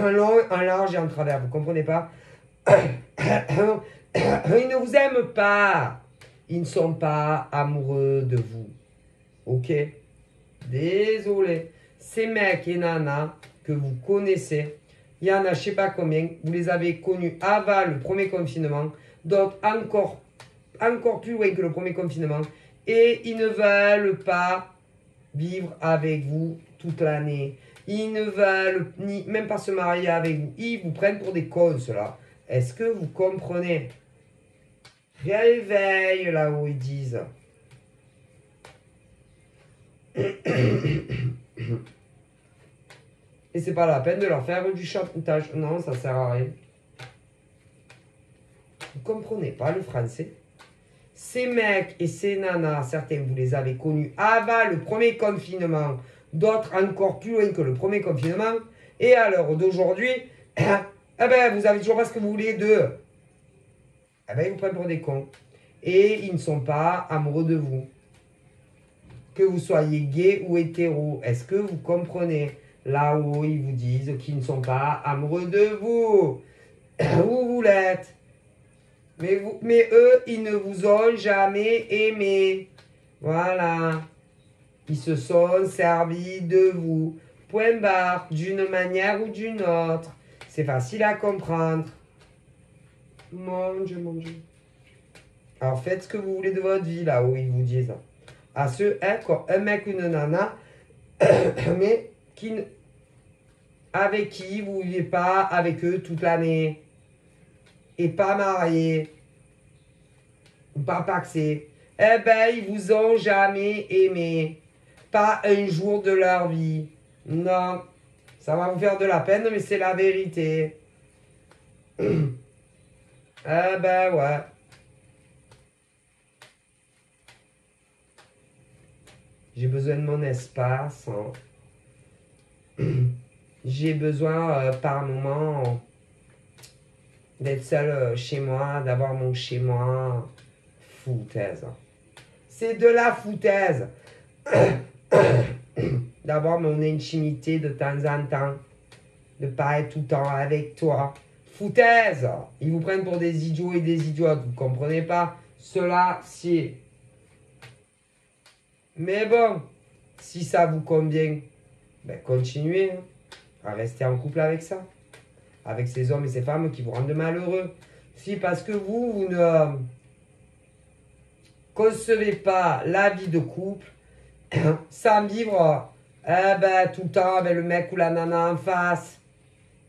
En long, en large et en travers, vous comprenez pas? Ils ne vous aiment pas. Ils ne sont pas amoureux de vous. Ok? Désolé. Ces mecs et nanas que vous connaissez, il y en a je sais pas combien, vous les avez connus avant le premier confinement, d'autres encore plus loin que le premier confinement, et ils ne veulent pas vivre avec vous toute l'année. Ils ne veulent même pas se marier avec vous. Ils vous prennent pour des cons, ceux-là. Est-ce que vous comprenez? Réveille là-haut, ils disent. Et c'est pas la peine de leur faire du chantage. Non, ça sert à rien. Vous comprenez pas le français? Ces mecs et ces nanas, certains, vous les avez connus avant le premier confinement, d'autres encore plus loin que le premier confinement. Et à l'heure d'aujourd'hui, eh ben, vous avez toujours pas ce que vous voulez d'eux. Eh ben, ils vous prennent pour des cons. Et ils ne sont pas amoureux de vous. Que vous soyez gay ou hétéro, est-ce que vous comprenez? Là-haut, ils vous disent qu'ils ne sont pas amoureux de vous. Vous l'êtes. Mais eux, ils ne vous ont jamais aimé. Voilà. Ils se sont servis de vous. Point barre. D'une manière ou d'une autre. C'est facile à comprendre. Mon Dieu, mon Dieu. Alors faites ce que vous voulez de votre vie, là-haut, ils vous disent. À ceux, quoi, un mec ou une nana, mais avec qui vous ne vivez pas avec eux toute l'année. Et pas marié. Ou pas paxé. Eh ben, ils vous ont jamais aimé. Pas un jour de leur vie. Non. Ça va vous faire de la peine, mais c'est la vérité. Eh ben, ouais. J'ai besoin de mon espace. Hein. J'ai besoin, par moment, d'être seul chez moi, d'avoir mon chez moi. Foutaise. C'est de la foutaise. D'avoir mon intimité de temps en temps. De pas être tout le temps avec toi. Foutaise. Ils vous prennent pour des idiots et des idiotes. Vous comprenez pas? Cela, si. Mais bon, si ça vous convient, ben continuez hein, à rester en couple avec ça. Avec ces hommes et ces femmes qui vous rendent malheureux. Si parce que vous ne concevez pas la vie de couple sans vivre tout le temps avec le mec ou la nana en face.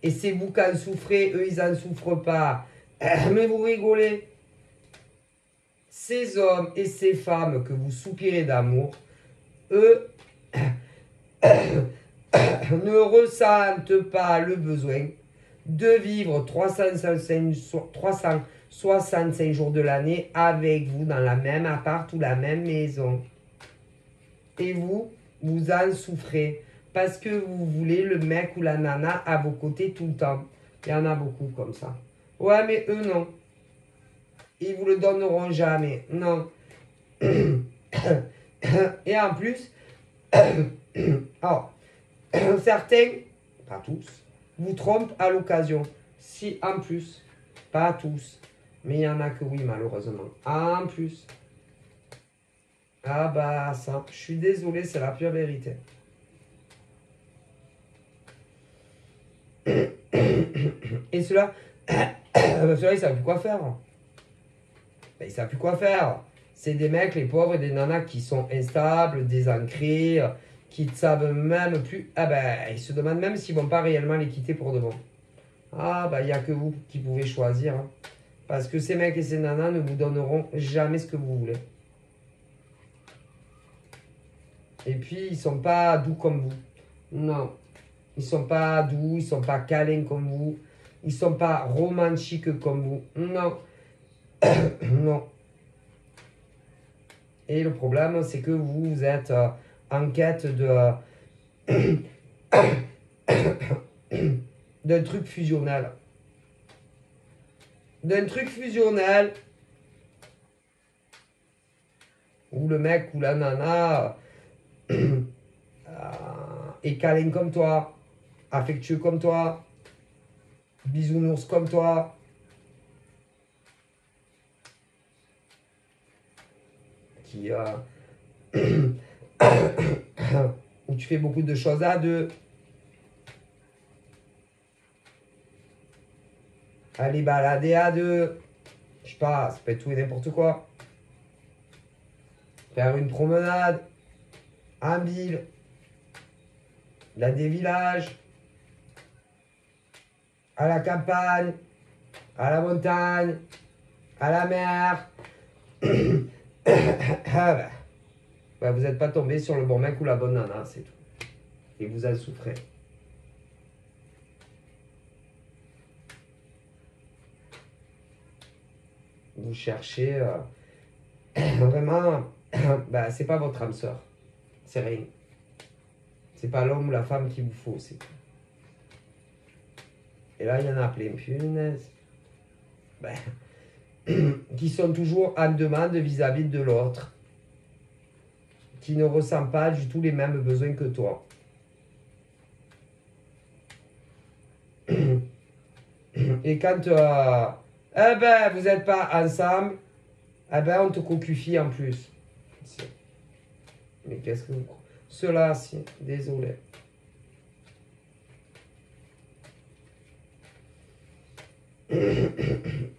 Et c'est vous qui en souffrez, eux ils en souffrent pas. Mais vous rigolez. Ces hommes et ces femmes que vous soupirez d'amour, eux ne ressentent pas le besoin de vivre 365 jours de l'année avec vous dans la même appart ou la même maison. Et vous en souffrez parce que vous voulez le mec ou la nana à vos côtés tout le temps. Il y en a beaucoup comme ça. Ouais, mais eux, non. Ils vous le donneront jamais. Non. Et en plus, certains, pas tous, vous trompent à l'occasion. Si, en plus, pas tous, mais il y en a que oui, malheureusement. En plus. Ah bah ça, je suis désolé, c'est la pure vérité. Et ceux-là, ceux-là, ils savent plus quoi faire. Ben, ils savent plus quoi faire. C'est des mecs, les pauvres, des nanas qui sont instables, désancrés, qui ne savent même plus. Ah ben, ils se demandent même s'ils vont pas réellement les quitter pour de bon. Ah bah, il n'y a que vous qui pouvez choisir. Hein. Parce que ces mecs et ces nanas ne vous donneront jamais ce que vous voulez. Et puis, ils sont pas doux comme vous. Non. Ils sont pas doux, ils sont pas câlins comme vous. Ils sont pas romantiques comme vous. Non. Non. Et le problème, c'est que vous êtes en quête d'un truc fusionnel. D'un truc fusionnel où le mec ou la nana est câlin comme toi, affectueux comme toi, bisounours comme toi, qui où tu fais beaucoup de choses à deux. Aller balader à deux. Je sais pas, ça peut être tout et n'importe quoi. Faire une promenade. En ville. Dans des villages. À la campagne. À la montagne. À la mer. Bah, vous n'êtes pas tombé sur le bon mec ou la bonne nana, c'est tout. Et vous en souffrez. Vous cherchez vraiment, bah, c'est pas votre âme sœur, c'est rien. C'est pas l'homme ou la femme qu'il vous faut, c'est tout. Et là, il y en a plein, punaise. Ben, qui sont toujours en demande vis-à-vis de l'autre, qui ne ressent pas du tout les mêmes besoins que toi. Et quand eh ben, vous n'êtes pas ensemble, eh ben, on te cocufie en plus. Mais qu'est-ce que vous... Cela, si, désolé.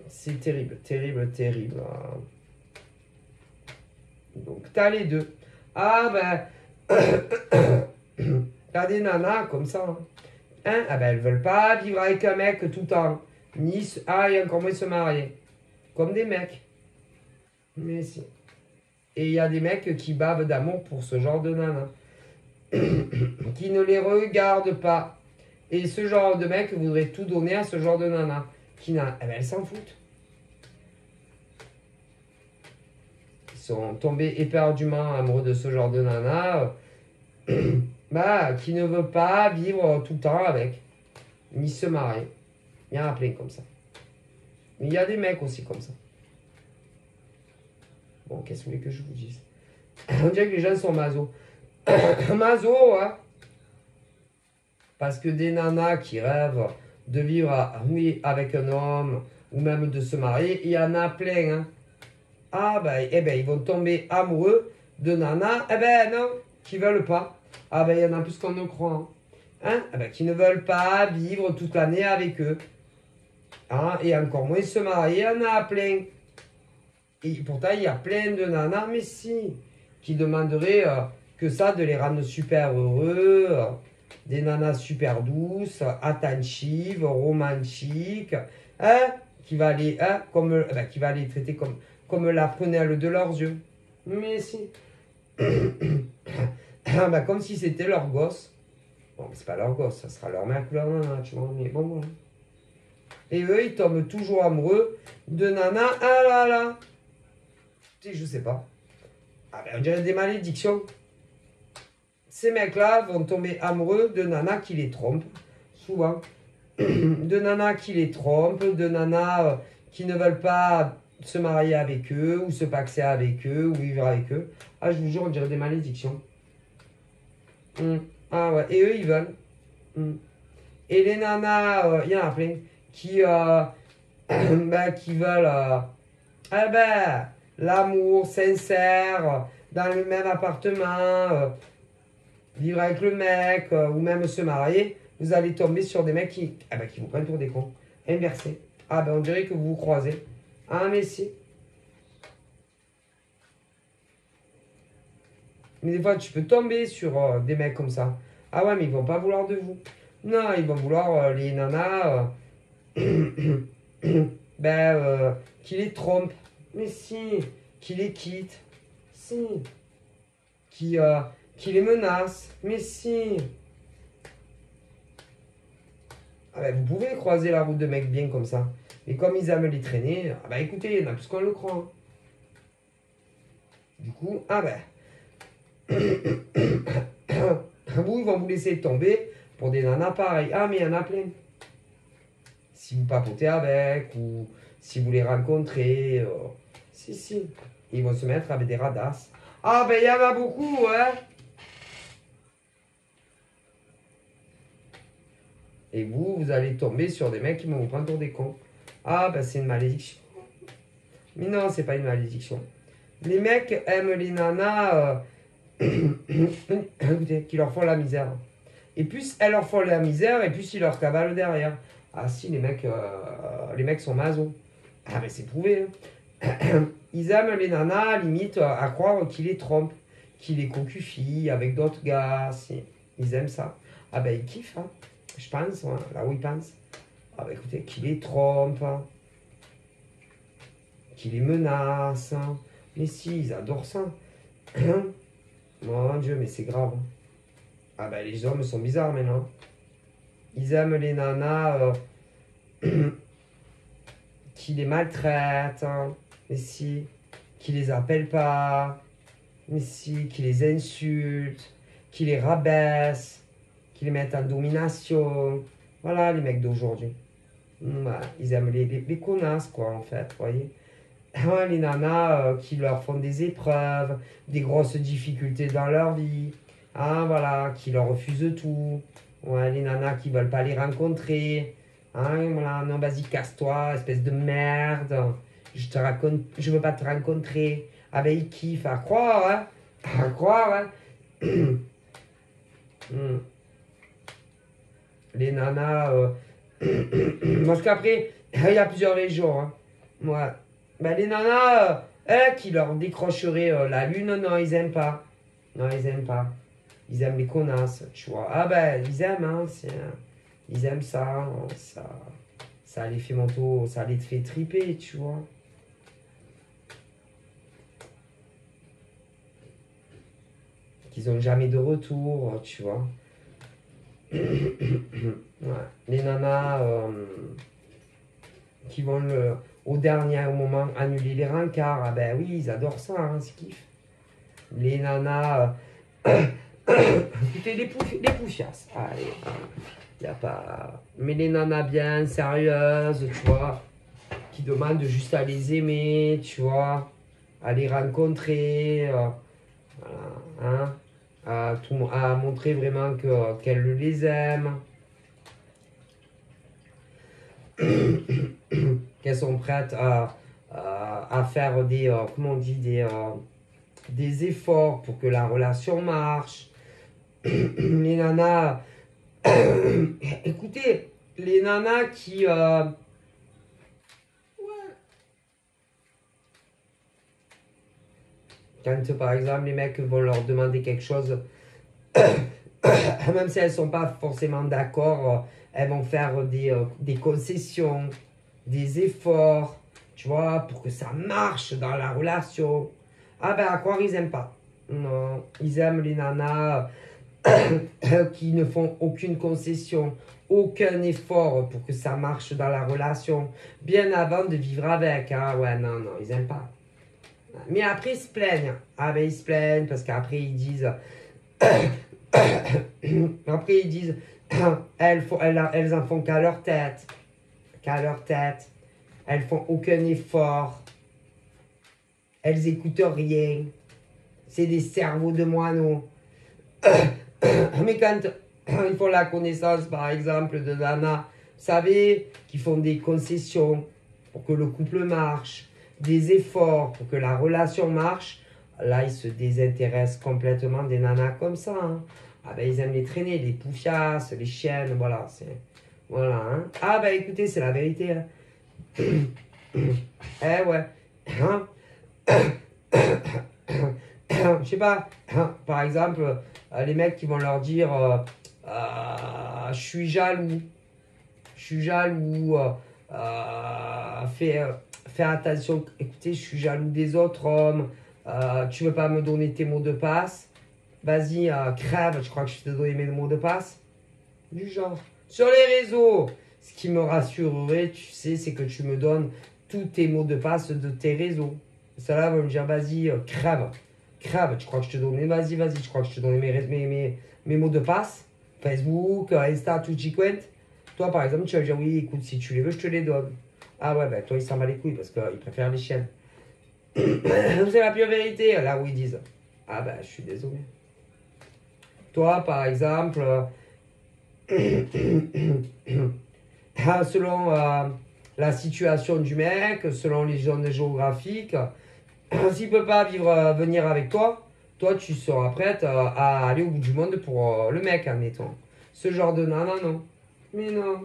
C'est terrible, terrible, terrible. Donc, t'as les deux. Ah ben, t'as des nanas comme ça. Hein? Ah ben, elles veulent pas vivre avec un mec tout le temps. Et encore moins se marier. Comme des mecs. Mais si. Et il y a des mecs qui bavent d'amour pour ce genre de nana. Qui ne les regardent pas. Et ce genre de mec voudrait tout donner à ce genre de nana. Eh ben, elles s'en foutent. Ils sont tombés éperdument amoureux de ce genre de nana. Bah, qui ne veut pas vivre tout le temps avec. Ni se marier. Il y en a plein comme ça. Mais il y a des mecs aussi comme ça. Bon, qu'est-ce que vous voulez que je vous dise? On dirait que les gens sont maso. Maso, hein? Parce que des nanas qui rêvent de vivre oui, avec un homme ou même de se marier, il y en a plein. Hein? Ah ben, eh ben, ils vont tomber amoureux de nanas, eh ben non, qui veulent pas. Ah ben, il y en a plus qu'on ne croit. Hein? Eh ben, qui ne veulent pas vivre toute l'année avec eux. Hein? Et encore moins se marier, il y en a plein. Et pourtant, il y a plein de nanas, mais si, qui demanderaient que ça, de les rendre super heureux. Des nanas super douces, attentives, romantiques, hein, qui va les, hein, qui va les traiter comme la prunelle de leurs yeux. Mais si. Ben, comme si c'était leur gosse. Bon, c'est pas leur gosse, ça sera leur mère ou leur nana, tu vois, mais bon, voilà. Et eux, ils tombent toujours amoureux de nana, ah là là. Tu sais, je sais pas. Ah ben, on dirait des malédictions. Ces mecs-là vont tomber amoureux de nanas qui les trompent, souvent. De nanas qui les trompent, de nanas qui ne veulent pas se marier avec eux, ou se paxer avec eux, ou vivre avec eux. Ah, je vous jure, on dirait des malédictions. Ah ouais, et eux, ils veulent. Et les nanas, il y en a plein, qui veulent l'amour sincère, dans le même appartement, vivre avec le mec, ou même se marier, vous allez tomber sur des mecs qui vous prennent pour des cons. Inversé. Ah ben on dirait que vous vous croisez. Ah mais si. Mais des fois tu peux tomber sur des mecs comme ça. Ah ouais mais ils vont pas vouloir de vous. Non, ils vont vouloir les nanas qui les trompent. Mais si. Qui les quittent. Si. Qui qui les menace. Mais si. Ah ben, vous pouvez croiser la route de mecs bien comme ça. Et comme ils aiment les traîner, ah bah écoutez, il y en a plus qu'on le croit. Hein. Du coup, ah ben. Vous, ils vont vous laisser tomber pour des nanas pareilles. Ah, mais il y en a plein. Si vous papotez avec, ou si vous les rencontrez. Si. Ils vont se mettre avec des radasses. Ah, ben il y en a beaucoup, hein. Et vous allez tomber sur des mecs qui vont vous prendre pour des cons. Ah, ben c'est une malédiction. Mais non, c'est pas une malédiction. Les mecs aiment les nanas écoutez, qui leur font la misère. Et plus elles leur font la misère, et plus ils leur cavalent derrière. Ah si, les mecs sont mazos. Ah mais c'est prouvé. Hein. Ils aiment les nanas, limite, à croire qu'ils les trompent, qu'ils les concufient avec d'autres gars. Si. Ils aiment ça. Ah ben ils kiffent, hein. Je pense, hein, là où ils pensent. Ah ben écoutez, qu'ils les trompent, hein. Qu'ils les menacent. Hein. Mais si, ils adorent ça. Mon Dieu, mais c'est grave. Ah ben les hommes sont bizarres maintenant. Ils aiment les nanas qui les maltraitent. Hein. Mais si. Qui les appellent pas. Mais si. Qui les insultent. Qui les rabaissent. Qui les mettent en domination. Voilà les mecs d'aujourd'hui. Ils aiment les connasses quoi en fait, vous voyez. Ouais, les nanas qui leur font des épreuves, des grosses difficultés dans leur vie, hein, voilà, qui leur refusent tout. Ouais, les nanas qui veulent pas les rencontrer. Hein, voilà, non, vas-y, casse-toi, espèce de merde. Je veux pas te rencontrer. Ah ben, ils kiffent, à croire, hein. À croire, hein. Les nanas, parce qu'après, il y a plusieurs régions, hein. Ouais. Ben, les nanas, qui leur décrocheraient la lune, non, ils aiment pas. Non, ils aiment pas. Ils aiment les connasses, tu vois. Ah ben, ils aiment, hein. Ils aiment ça, hein, ça les fait manteau, ça les fait triper, tu vois. Qu'ils ont jamais de retour, tu vois. Ouais. Les nanas qui vont au dernier moment annuler les rencarts. Ah ben oui, ils adorent ça, hein, c'est kiff. Les nanas. Écoutez, les poufiasses. Allez, y a pas. Mais les nanas bien sérieuses, tu vois, qui demandent juste à les aimer, tu vois, à les rencontrer, voilà, hein, à montrer vraiment qu'elles les aiment. Qu'elles sont prêtes à faire comment on dit, des efforts pour que la relation marche. Les nanas, écoutez, les nanas qui, ouais. Quand par exemple les mecs vont leur demander quelque chose, même si elles ne sont pas forcément d'accord, elles vont faire des concessions, des efforts, tu vois, pour que ça marche dans la relation. Ah ben à croire ils n'aiment pas. Non, ils aiment les nanas qui ne font aucune concession, aucun effort pour que ça marche dans la relation, bien avant de vivre avec. Hein. Ouais, non, ils n'aiment pas. Mais après ils se plaignent. Ah ben ils se plaignent parce qu'après ils disent... Après, ils disent, elles en font qu'à leur tête. Qu'à leur tête. Elles font aucun effort. Elles écoutent rien. C'est des cerveaux de moineaux. Mais quand ils font la connaissance, par exemple, de nanas, vous savez, qui font des concessions pour que le couple marche, des efforts pour que la relation marche, là, ils se désintéressent complètement des nanas comme ça. Hein. Ah ben, ils aiment les traîner, les poufiasses, les chiennes, voilà. Voilà, hein. Ah ben, écoutez, c'est la vérité. Hein. Eh ouais. Hein. Je sais pas. Par exemple, les mecs qui vont leur dire je suis jaloux. Je suis jaloux. Fais attention. Écoutez, je suis jaloux des autres hommes. Tu veux pas me donner tes mots de passe? Vas-y, crève, je crois que je t'ai donné mes mots de passe. Du genre. Sur les réseaux, ce qui me rassurerait, tu sais, c'est que tu me donnes tous tes mots de passe de tes réseaux. Cela va me dire, vas-y, crève. Crève, tu crois que je te donne, vas-y, je crois que je te donne mes mots de passe. Facebook, Insta, tout j'y compte. Toi, par exemple, tu vas dire, oui, écoute, si tu les veux, je te les donne. Ah ouais, ben toi, il s'en bat les couilles parce qu'il préfère les chiennes. C'est la pure vérité, là où ils disent. Ah ben, je suis désolé. Toi, par exemple, selon la situation du mec, selon les zones géographiques, s'il ne peut pas venir avec toi, toi, tu seras prête à aller au bout du monde pour le mec, admettons. Ce genre de nana, non. Mais non.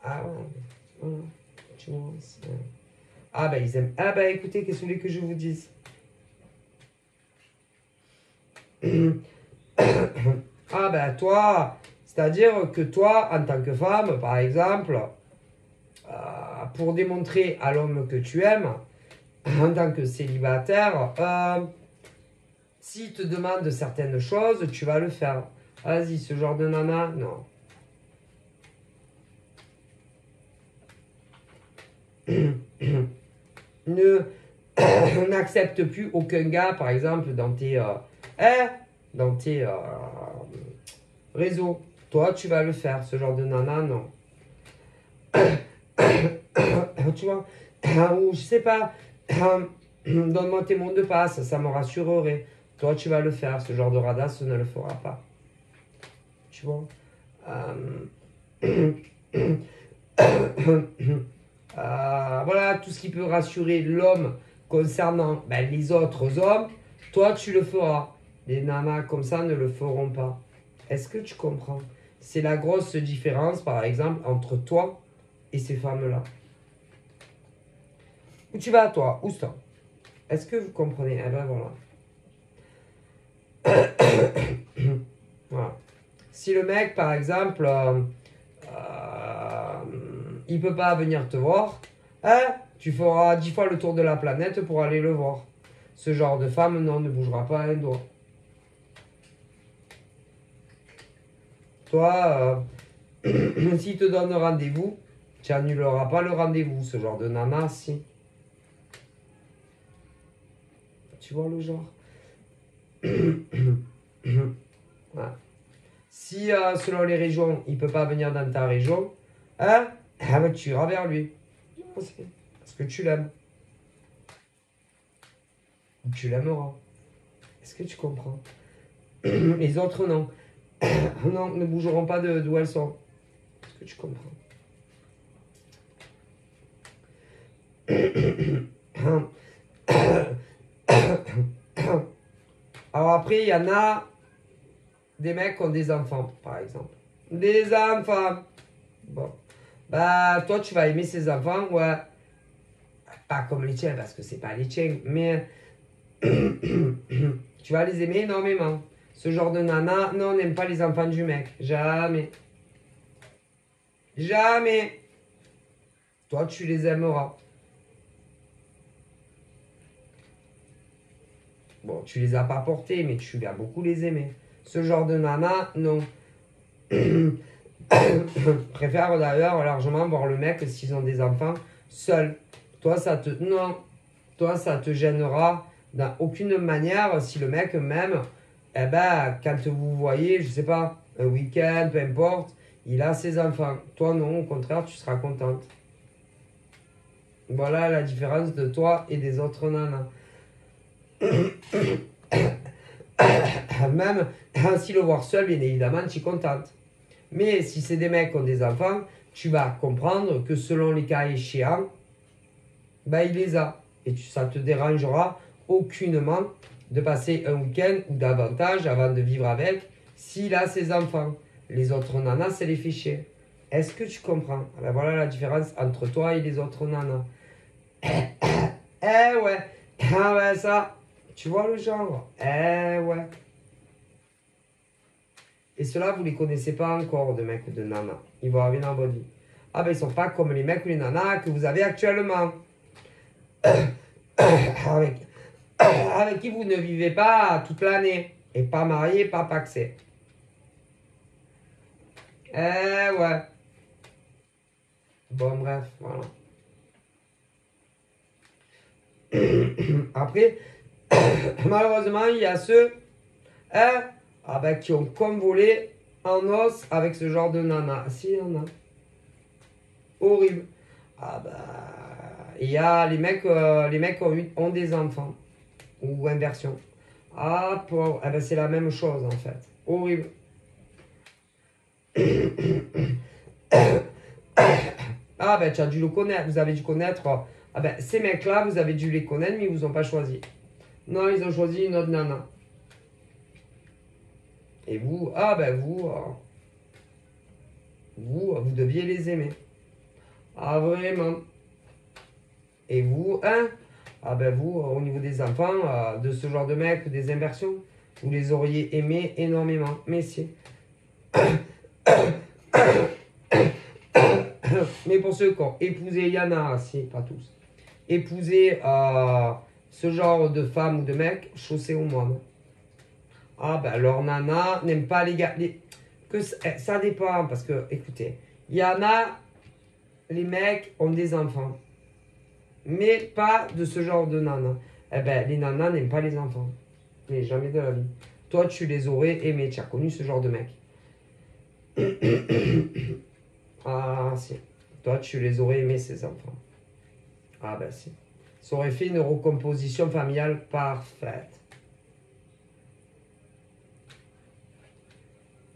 Ah ouais. Voilà. Tu vois, ah ben ils aiment. Ah ben écoutez, qu'est-ce que vous voulez que je vous dise? Ah ben toi, c'est-à-dire que toi, en tant que femme, par exemple, pour démontrer à l'homme que tu aimes, en tant que célibataire, s'il te demande certaines choses, tu vas le faire. Vas-y, ce genre de nana, non. N'accepte plus aucun gars, par exemple, dans tes réseaux. Toi, tu vas le faire, ce genre de nana, non. Tu vois, ou je sais pas, donne-moi tes mots de passe, ça me rassurerait. Toi, tu vas le faire, ce genre de radasse ne le fera pas. Tu vois. Voilà, tout ce qui peut rassurer l'homme concernant les autres hommes, toi tu le feras. Les nanas comme ça ne le feront pas. Est-ce que tu comprends? C'est la grosse différence, par exemple, entre toi et ces femmes-là. Où tu vas, toi? Où ça? Est-ce que vous comprenez? Eh ben voilà. Voilà. Si le mec, par exemple, il peut pas venir te voir, hein, tu feras 10 fois le tour de la planète pour aller le voir. Ce genre de femme, non, ne bougera pas un doigt. Toi, s'il te donne rendez-vous, tu annuleras pas le rendez-vous. Ce genre de nana, si. Tu vois le genre. Voilà. Si, selon les régions, il peut pas venir dans ta région, hein, tu iras vers lui. Parce que tu l'aimes. Tu l'aimeras. Est-ce que tu comprends? Les autres, non. Non, ne bougeront pas d'où elles sont. Est-ce que tu comprends? Alors après, il y en a des mecs qui ont des enfants, par exemple. Des enfants. Bon. Bah, toi, tu vas aimer ces enfants, ouais. Pas comme les tiens, parce que c'est pas les tiens, mais tu vas les aimer énormément. Ce genre de nana, non, on n'aime pas les enfants du mec. Jamais. Jamais. Toi, tu les aimeras. Bon, tu les as pas portés, mais tu vas beaucoup les aimer. Ce genre de nana, non. Préfère d'ailleurs largement voir le mec s'ils ont des enfants seuls. Toi, ça te... Non. Toi, ça te gênera dans aucune manière si le mec même, eh ben, quand vous voyez, je sais pas, un week-end, peu importe, il a ses enfants. Toi, non, au contraire, tu seras contente. Voilà la différence de toi et des autres nanas. Même si le voir seul, bien évidemment, tu es contente. Mais si c'est des mecs qui ont des enfants, tu vas comprendre que selon les cas échéants, ben, il les a. Et ça te dérangera aucunement de passer un week-end ou davantage avant de vivre avec s'il a ses enfants. Les autres nanas, c'est les fichiers. Est-ce que tu comprends? Ben voilà la différence entre toi et les autres nanas. Eh ouais. Ah ouais, ça. Tu vois le genre? Eh ouais. Et ceux-là, vous les connaissez pas encore, de mecs ou de nanas. Ils vont arriver dans votre vie. Ah ben, ils sont pas comme les mecs ou les nanas que vous avez actuellement. Avec qui vous ne vivez pas toute l'année. Et pas marié, pas paxé. Eh ouais. Bon, bref, voilà. Après, malheureusement, il y a ceux qui ont convolé en os avec ce genre de nana. Si, il y en a. Horrible. Ah bah, il y a les mecs ont des enfants. Ou inversion. Ah, pauvre. Eh ben, c'est la même chose, en fait. Horrible. Ah ben, tu as dû le connaître. Vous avez dû connaître. Ah ben, ces mecs-là, vous avez dû les connaître, mais ils vous ont pas choisi. Non, ils ont choisi une autre nana. Et vous, vous deviez les aimer. Ah, vraiment. Et vous, hein? Ah ben vous, au niveau des enfants, de ce genre de mecs, des inversions, vous les auriez aimés énormément. Mais si. Mais pour ceux qui ont épousé Yana, si, pas tous, épousé ce genre de femme ou de mec, chaussé au monde. Ah ben leur nana n'aime pas les gars. Ça dépend, parce que, écoutez, il y en a, les mecs ont des enfants. Mais pas de ce genre de nana. Eh ben, les nanas n'aiment pas les enfants. Mais jamais de la vie. Toi, tu les aurais aimés. Tu as connu ce genre de mec. Ah, si. Toi, tu les aurais aimés, ces enfants. Ah, ben, si. Ça aurait fait une recomposition familiale parfaite.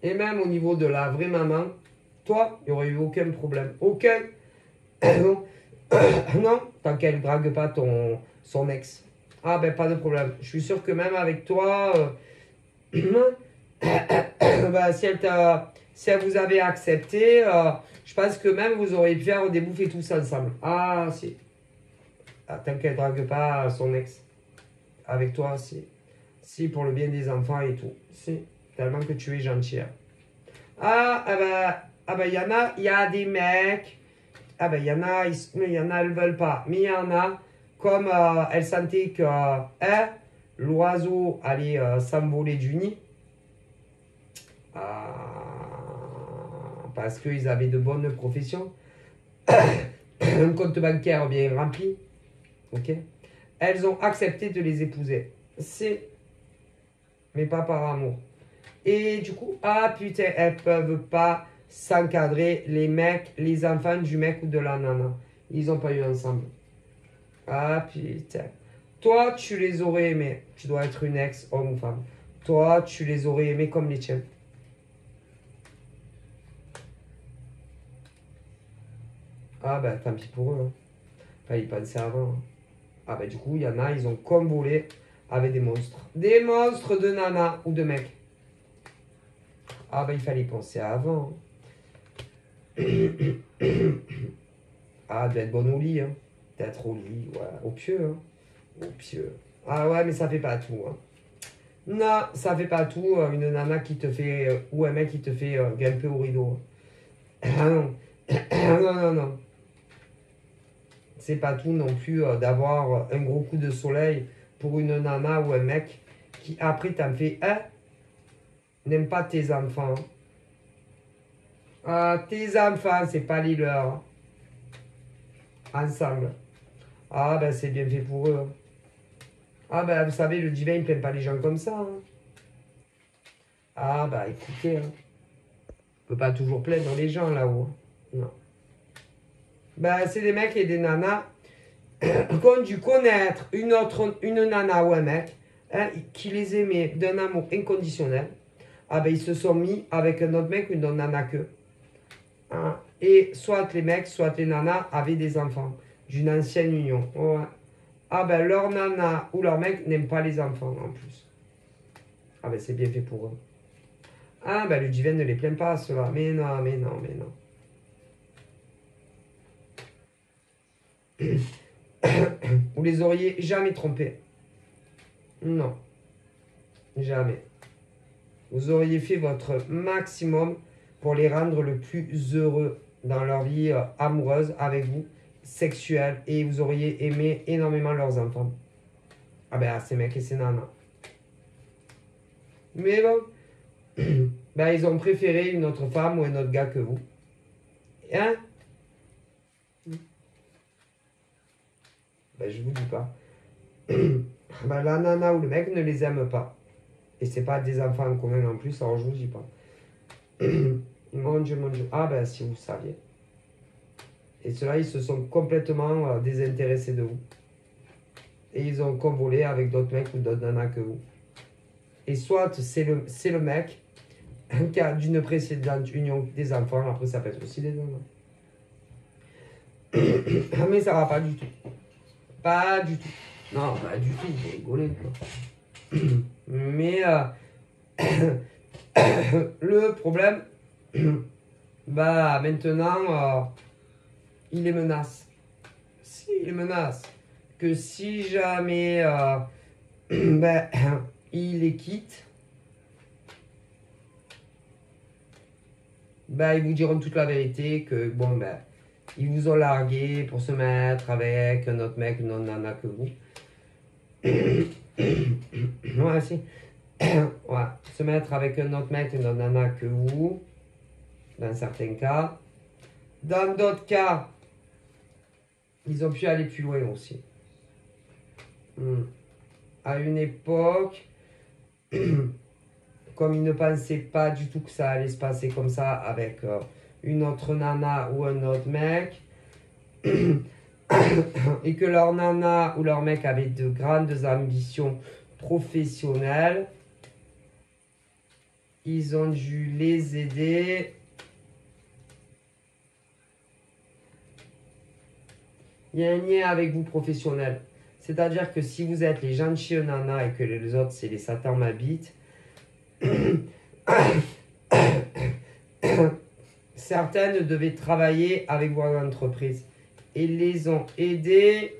Et même au niveau de la vraie maman, toi, il n'y aurait eu aucun problème. Aucun. Non, tant qu'elle drague pas son ex. Ah ben pas de problème. Je suis sûr que même avec toi, bah, si elle vous avait accepté, je pense que même vous auriez pu faire des bouffées tous ensemble. Ah si. Ah, tant qu'elle drague pas son ex. Avec toi, si. Si, pour le bien des enfants et tout. Si. Tellement que tu es gentil. Il y a des mecs. Ah ben, il y en a, elles veulent pas. Mais il y en a, comme elles sentaient que l'oiseau allait s'envoler du nid, parce qu'ils avaient de bonnes professions, un compte bancaire bien rempli, ok, elles ont accepté de les épouser. Mais pas par amour. Et du coup, putain, elles peuvent pas s'encadrer, les mecs, les enfants du mec ou de la nana. Ils ont pas eu ensemble. Ah putain. Toi, tu les aurais aimés. Tu dois être une ex, homme ou femme. Toi, tu les aurais aimés comme les tiens. Ah bah tant pis pour eux. Hein. Enfin, ils pensaient avant. Hein. Ah bah du coup, il y en a, ils ont combolé avec des monstres. Des monstres de nana ou de mecs. Ah bah il fallait penser avant. Ah, d'être bonne au lit. Hein. D'être au lit, ouais. Au pieu. Hein. Au pieu. Ah ouais, mais ça fait pas tout. Hein. Non, ça fait pas tout. Une nana qui te fait. Ou un mec qui te fait grimper au rideau. Ah non. Non, non, non. C'est pas tout non plus d'avoir un gros coup de soleil pour une nana ou un mec qui après t'en fait n'aime pas tes enfants. Ah, tes enfants, c'est pas les leurs. Ensemble. Ah ben c'est bien fait pour eux. Hein. Ah ben vous savez, le divin il plaint pas les gens comme ça. Hein. Ah bah écoutez, hein. On peut pas toujours plaindre les gens là-haut. Hein. Non. Ben c'est des mecs et des nanas qui ont dû connaître une nana ou un mec qui les aimait d'un amour inconditionnel. Ah ben ils se sont mis avec un autre mec ou une autre nana qu'eux. Hein. Et soit les mecs, soit les nanas avaient des enfants d'une ancienne union. Ouais. Ah ben leur nana ou leur mec n'aime pas les enfants en plus. Ah ben c'est bien fait pour eux. Ah ben le divin ne les plaint pas ceux-là. Mais non, mais non, mais non. Vous les auriez jamais trompés. Non. Jamais. Vous auriez fait votre maximum pour les rendre le plus heureux dans leur vie amoureuse avec vous, sexuelle, et vous auriez aimé énormément leurs enfants. Ah ben ces mecs et ces nanas. Mais bon, ben, ils ont préféré une autre femme ou un autre gars que vous. Hein? Ben, je vous dis pas. Ben, la nana ou le mec ne les aime pas. Et c'est pas des enfants en commun en plus, alors je vous dis pas. Mon Dieu, mon Dieu. Ah ben si vous saviez. Et ceux-là, ils se sont complètement désintéressés de vous. Et ils ont convolé avec d'autres mecs ou d'autres nanas que vous. Et soit c'est le mec qui a d'une précédente union des enfants, après ça peut être aussi des nanas. Mais ça va pas du tout. Pas du tout. Non, pas du tout, vous rigolez quoi. Mais le problème, bah maintenant, il les menace. Si, il les menace. Que si jamais ben, il les quitte, ben, ils vous diront toute la vérité que bon ben ils vous ont largué pour se mettre avec un autre mec, une autre nana que vous. Ouais, si. Ouais, se mettre avec un autre mec, une autre nana que vous, dans certains cas. Dans d'autres cas, ils ont pu aller plus loin aussi. À une époque, comme ils ne pensaient pas du tout que ça allait se passer comme ça avec une autre nana ou un autre mec, et que leur nana ou leur mec avait de grandes ambitions professionnelles, ils ont dû les aider. Il y a un lien avec vous professionnel. C'est-à-dire que si vous êtes les gentils nanas et que les autres c'est les satans m'habitent, certaines devaient travailler avec vos entreprises et les ont aidés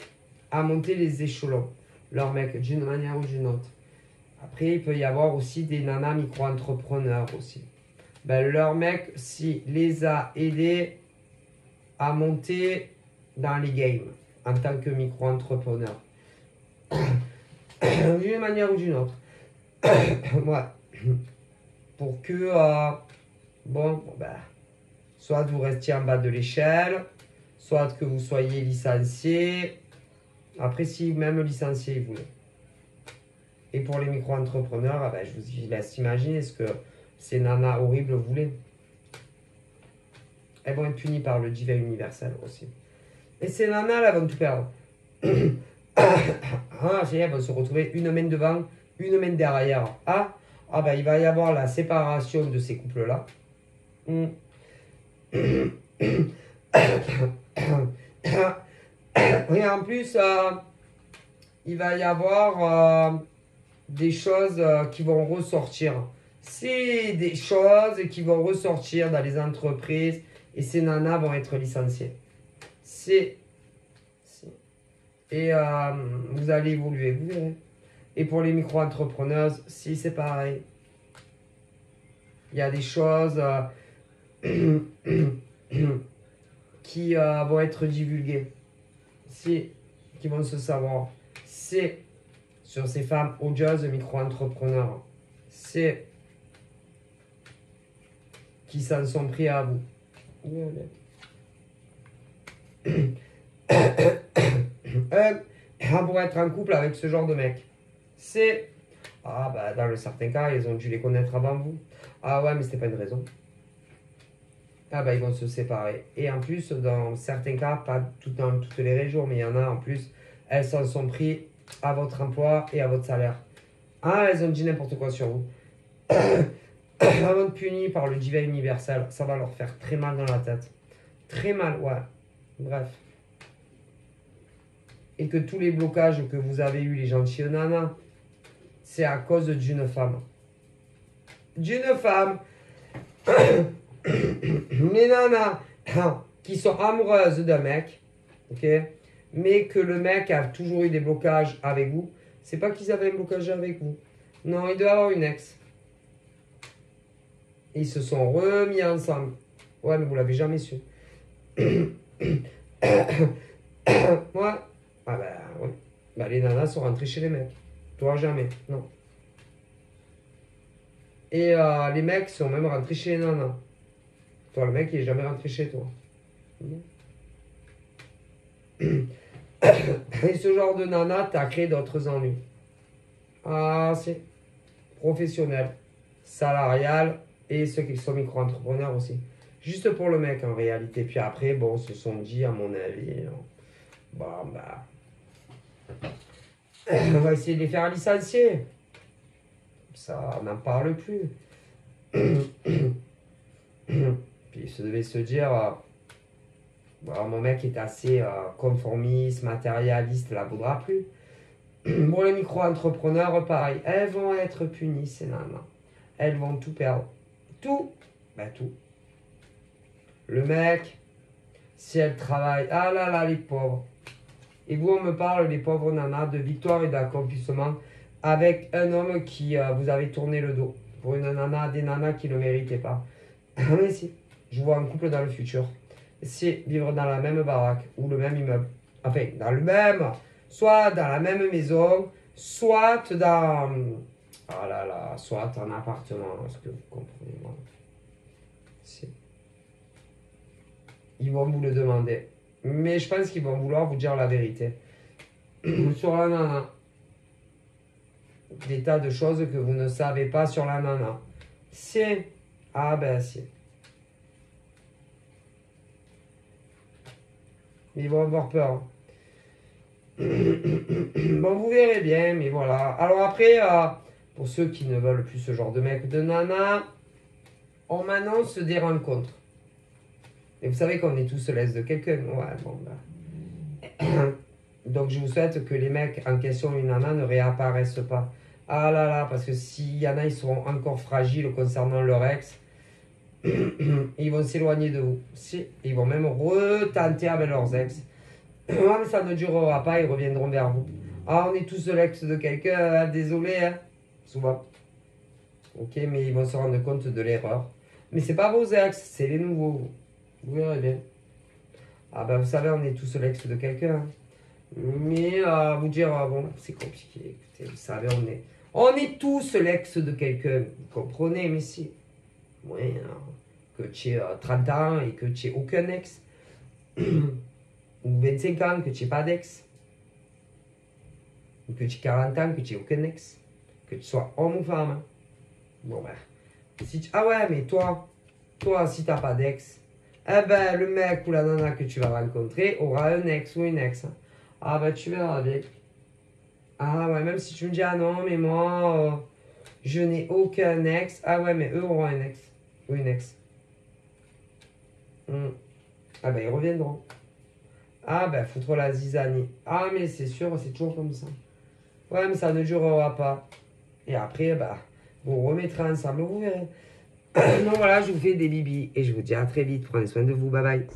à monter les échelons, leurs mecs, d'une manière ou d'une autre. Après, il peut y avoir aussi des nanas micro-entrepreneurs aussi. Ben, leur mec, si les a aidés à monter dans les games en tant que micro-entrepreneur. D'une manière ou d'une autre. Ouais. Pour que, bon, ben, soit vous restiez en bas de l'échelle, soit que vous soyez licencié. Après, si même licencié, vous voulez. Et pour les micro-entrepreneurs, ben, je vous laisse imaginer ce que ces nanas horribles voulaient. Elles vont être punies par le divin universel aussi. Et ces nanas, là, vont tout perdre. Ah, elles vont se retrouver une main devant, une main derrière. Ah, ben, il va y avoir la séparation de ces couples-là. Et en plus, il va y avoir des choses qui vont ressortir. C'est des choses qui vont ressortir dans les entreprises et ces nanas vont être licenciées. Et vous allez évoluer, vous verrez. Et pour les micro-entrepreneurs, si c'est pareil. Il y a des choses qui vont être divulguées. Qui vont se savoir. C'est sur ces femmes odieuses micro-entrepreneurs. C'est qui s'en sont pris à vous. Pour être en couple avec ce genre de mec. C'est... Ah bah dans certains cas, ils ont dû les connaître avant vous. Ah ouais, mais c'était pas une raison. Ah bah ils vont se séparer. Et en plus, dans certains cas, pas dans toutes les régions, mais il y en a en plus, elles s'en sont pris à votre emploi et à votre salaire. Ah, elles ont dit n'importe quoi sur vous. Elles vont être punies par le divin universel. Ça va leur faire très mal dans la tête. Très mal, ouais. Bref. Et que tous les blocages que vous avez eu, les gentils nanas, c'est à cause d'une femme. D'une femme. Les nanas qui sont amoureuses d'un mec, ok, mais que le mec a toujours eu des blocages avec vous, c'est pas qu'ils avaient un blocage avec vous. Non, il doit avoir une ex. Et ils se sont remis ensemble. Ouais, mais vous l'avez jamais su. Moi, ah bah, ouais. Bah, les nanas sont rentrées chez les mecs. Toi, jamais. Non. Et les mecs sont même rentrés chez les nanas. Toi, le mec, il est jamais rentré chez toi. Et ce genre de nana, t'as créé d'autres ennuis. Ah, c'est professionnel, salarial et ceux qui sont micro-entrepreneurs aussi. Juste pour le mec en réalité. Puis après, bon, se sont dit, à mon avis, bon, bah, on va essayer de les faire licencier. Ça, on n'en parle plus. Puis il se devait se dire, bon, mon mec est assez conformiste, matérialiste, la voudra plus. Bon, les micro-entrepreneurs, pareil, elles vont être punies, ces nanas. Elles vont tout perdre. Tout. Ben tout. Le mec, si elle travaille, ah là là, les pauvres. Et vous, on me parle, les pauvres nanas, de victoire et d'accomplissement avec un homme qui vous avait tourné le dos. Pour une nana, des nanas qui ne le méritaient pas. Mais si, je vois un couple dans le futur. C'est vivre dans la même baraque ou le même immeuble. Enfin, dans le même, soit dans la même maison, soit dans, ah là là, soit en appartement. Est-ce que vous comprenez, moi? Si. Ils vont vous le demander. Mais je pense qu'ils vont vouloir vous dire la vérité. Sur la nana. Des tas de choses que vous ne savez pas sur la nana. C'est. Ah ben c'est. Ils vont avoir peur. Bon, vous verrez bien, mais voilà. Alors après, pour ceux qui ne veulent plus ce genre de mec, de nana, on m'annonce des rencontres. Et vous savez qu'on est tous l'aise de quelqu'un. Ouais, bon, bah. Donc je vous souhaite que les mecs en question, une nana, ne réapparaissent pas. Ah là là, parce que s'il y en a, ils seront encore fragiles concernant leur ex. Ils vont s'éloigner de vous. Si, ils vont même retenter avec leurs ex. Ah, mais ça ne durera pas, ils reviendront vers vous. Ah, on est tous l'ex de quelqu'un, désolé, hein. Souvent. Ok, mais ils vont se rendre compte de l'erreur. Mais c'est pas vos ex, c'est les nouveaux. Vous verrez bien. Ah ben vous savez, on est tous l'ex de quelqu'un. Mais vous dire, bon, c'est compliqué. Écoutez, vous savez, on est tous l'ex de quelqu'un. Vous comprenez, mais si. Oui, que tu aies 30 ans et que tu n'aies aucun ex. Ou 25 ans, que tu n'aies pas d'ex. Ou que tu aies 40 ans, que tu n'aies aucun ex. Que tu sois homme ou femme. Bon ben, ah ouais, mais toi, si tu n'as pas d'ex, eh ben, le mec ou la nana que tu vas rencontrer aura un ex ou une ex. Ah ben, tu verras bien. Ah ouais, même si tu me dis, ah non, mais moi, je n'ai aucun ex. Ah ouais, mais eux auront un ex ou une ex. Ah ben, ils reviendront. Ah ben, foutre la zizanie. Ah, mais c'est sûr, c'est toujours comme ça. Ouais, mais ça ne durera pas. Et après, bah, vous remettrez ensemble, vous verrez. Donc voilà, je vous fais des bibis et je vous dis à très vite. Prenez soin de vous. Bye bye.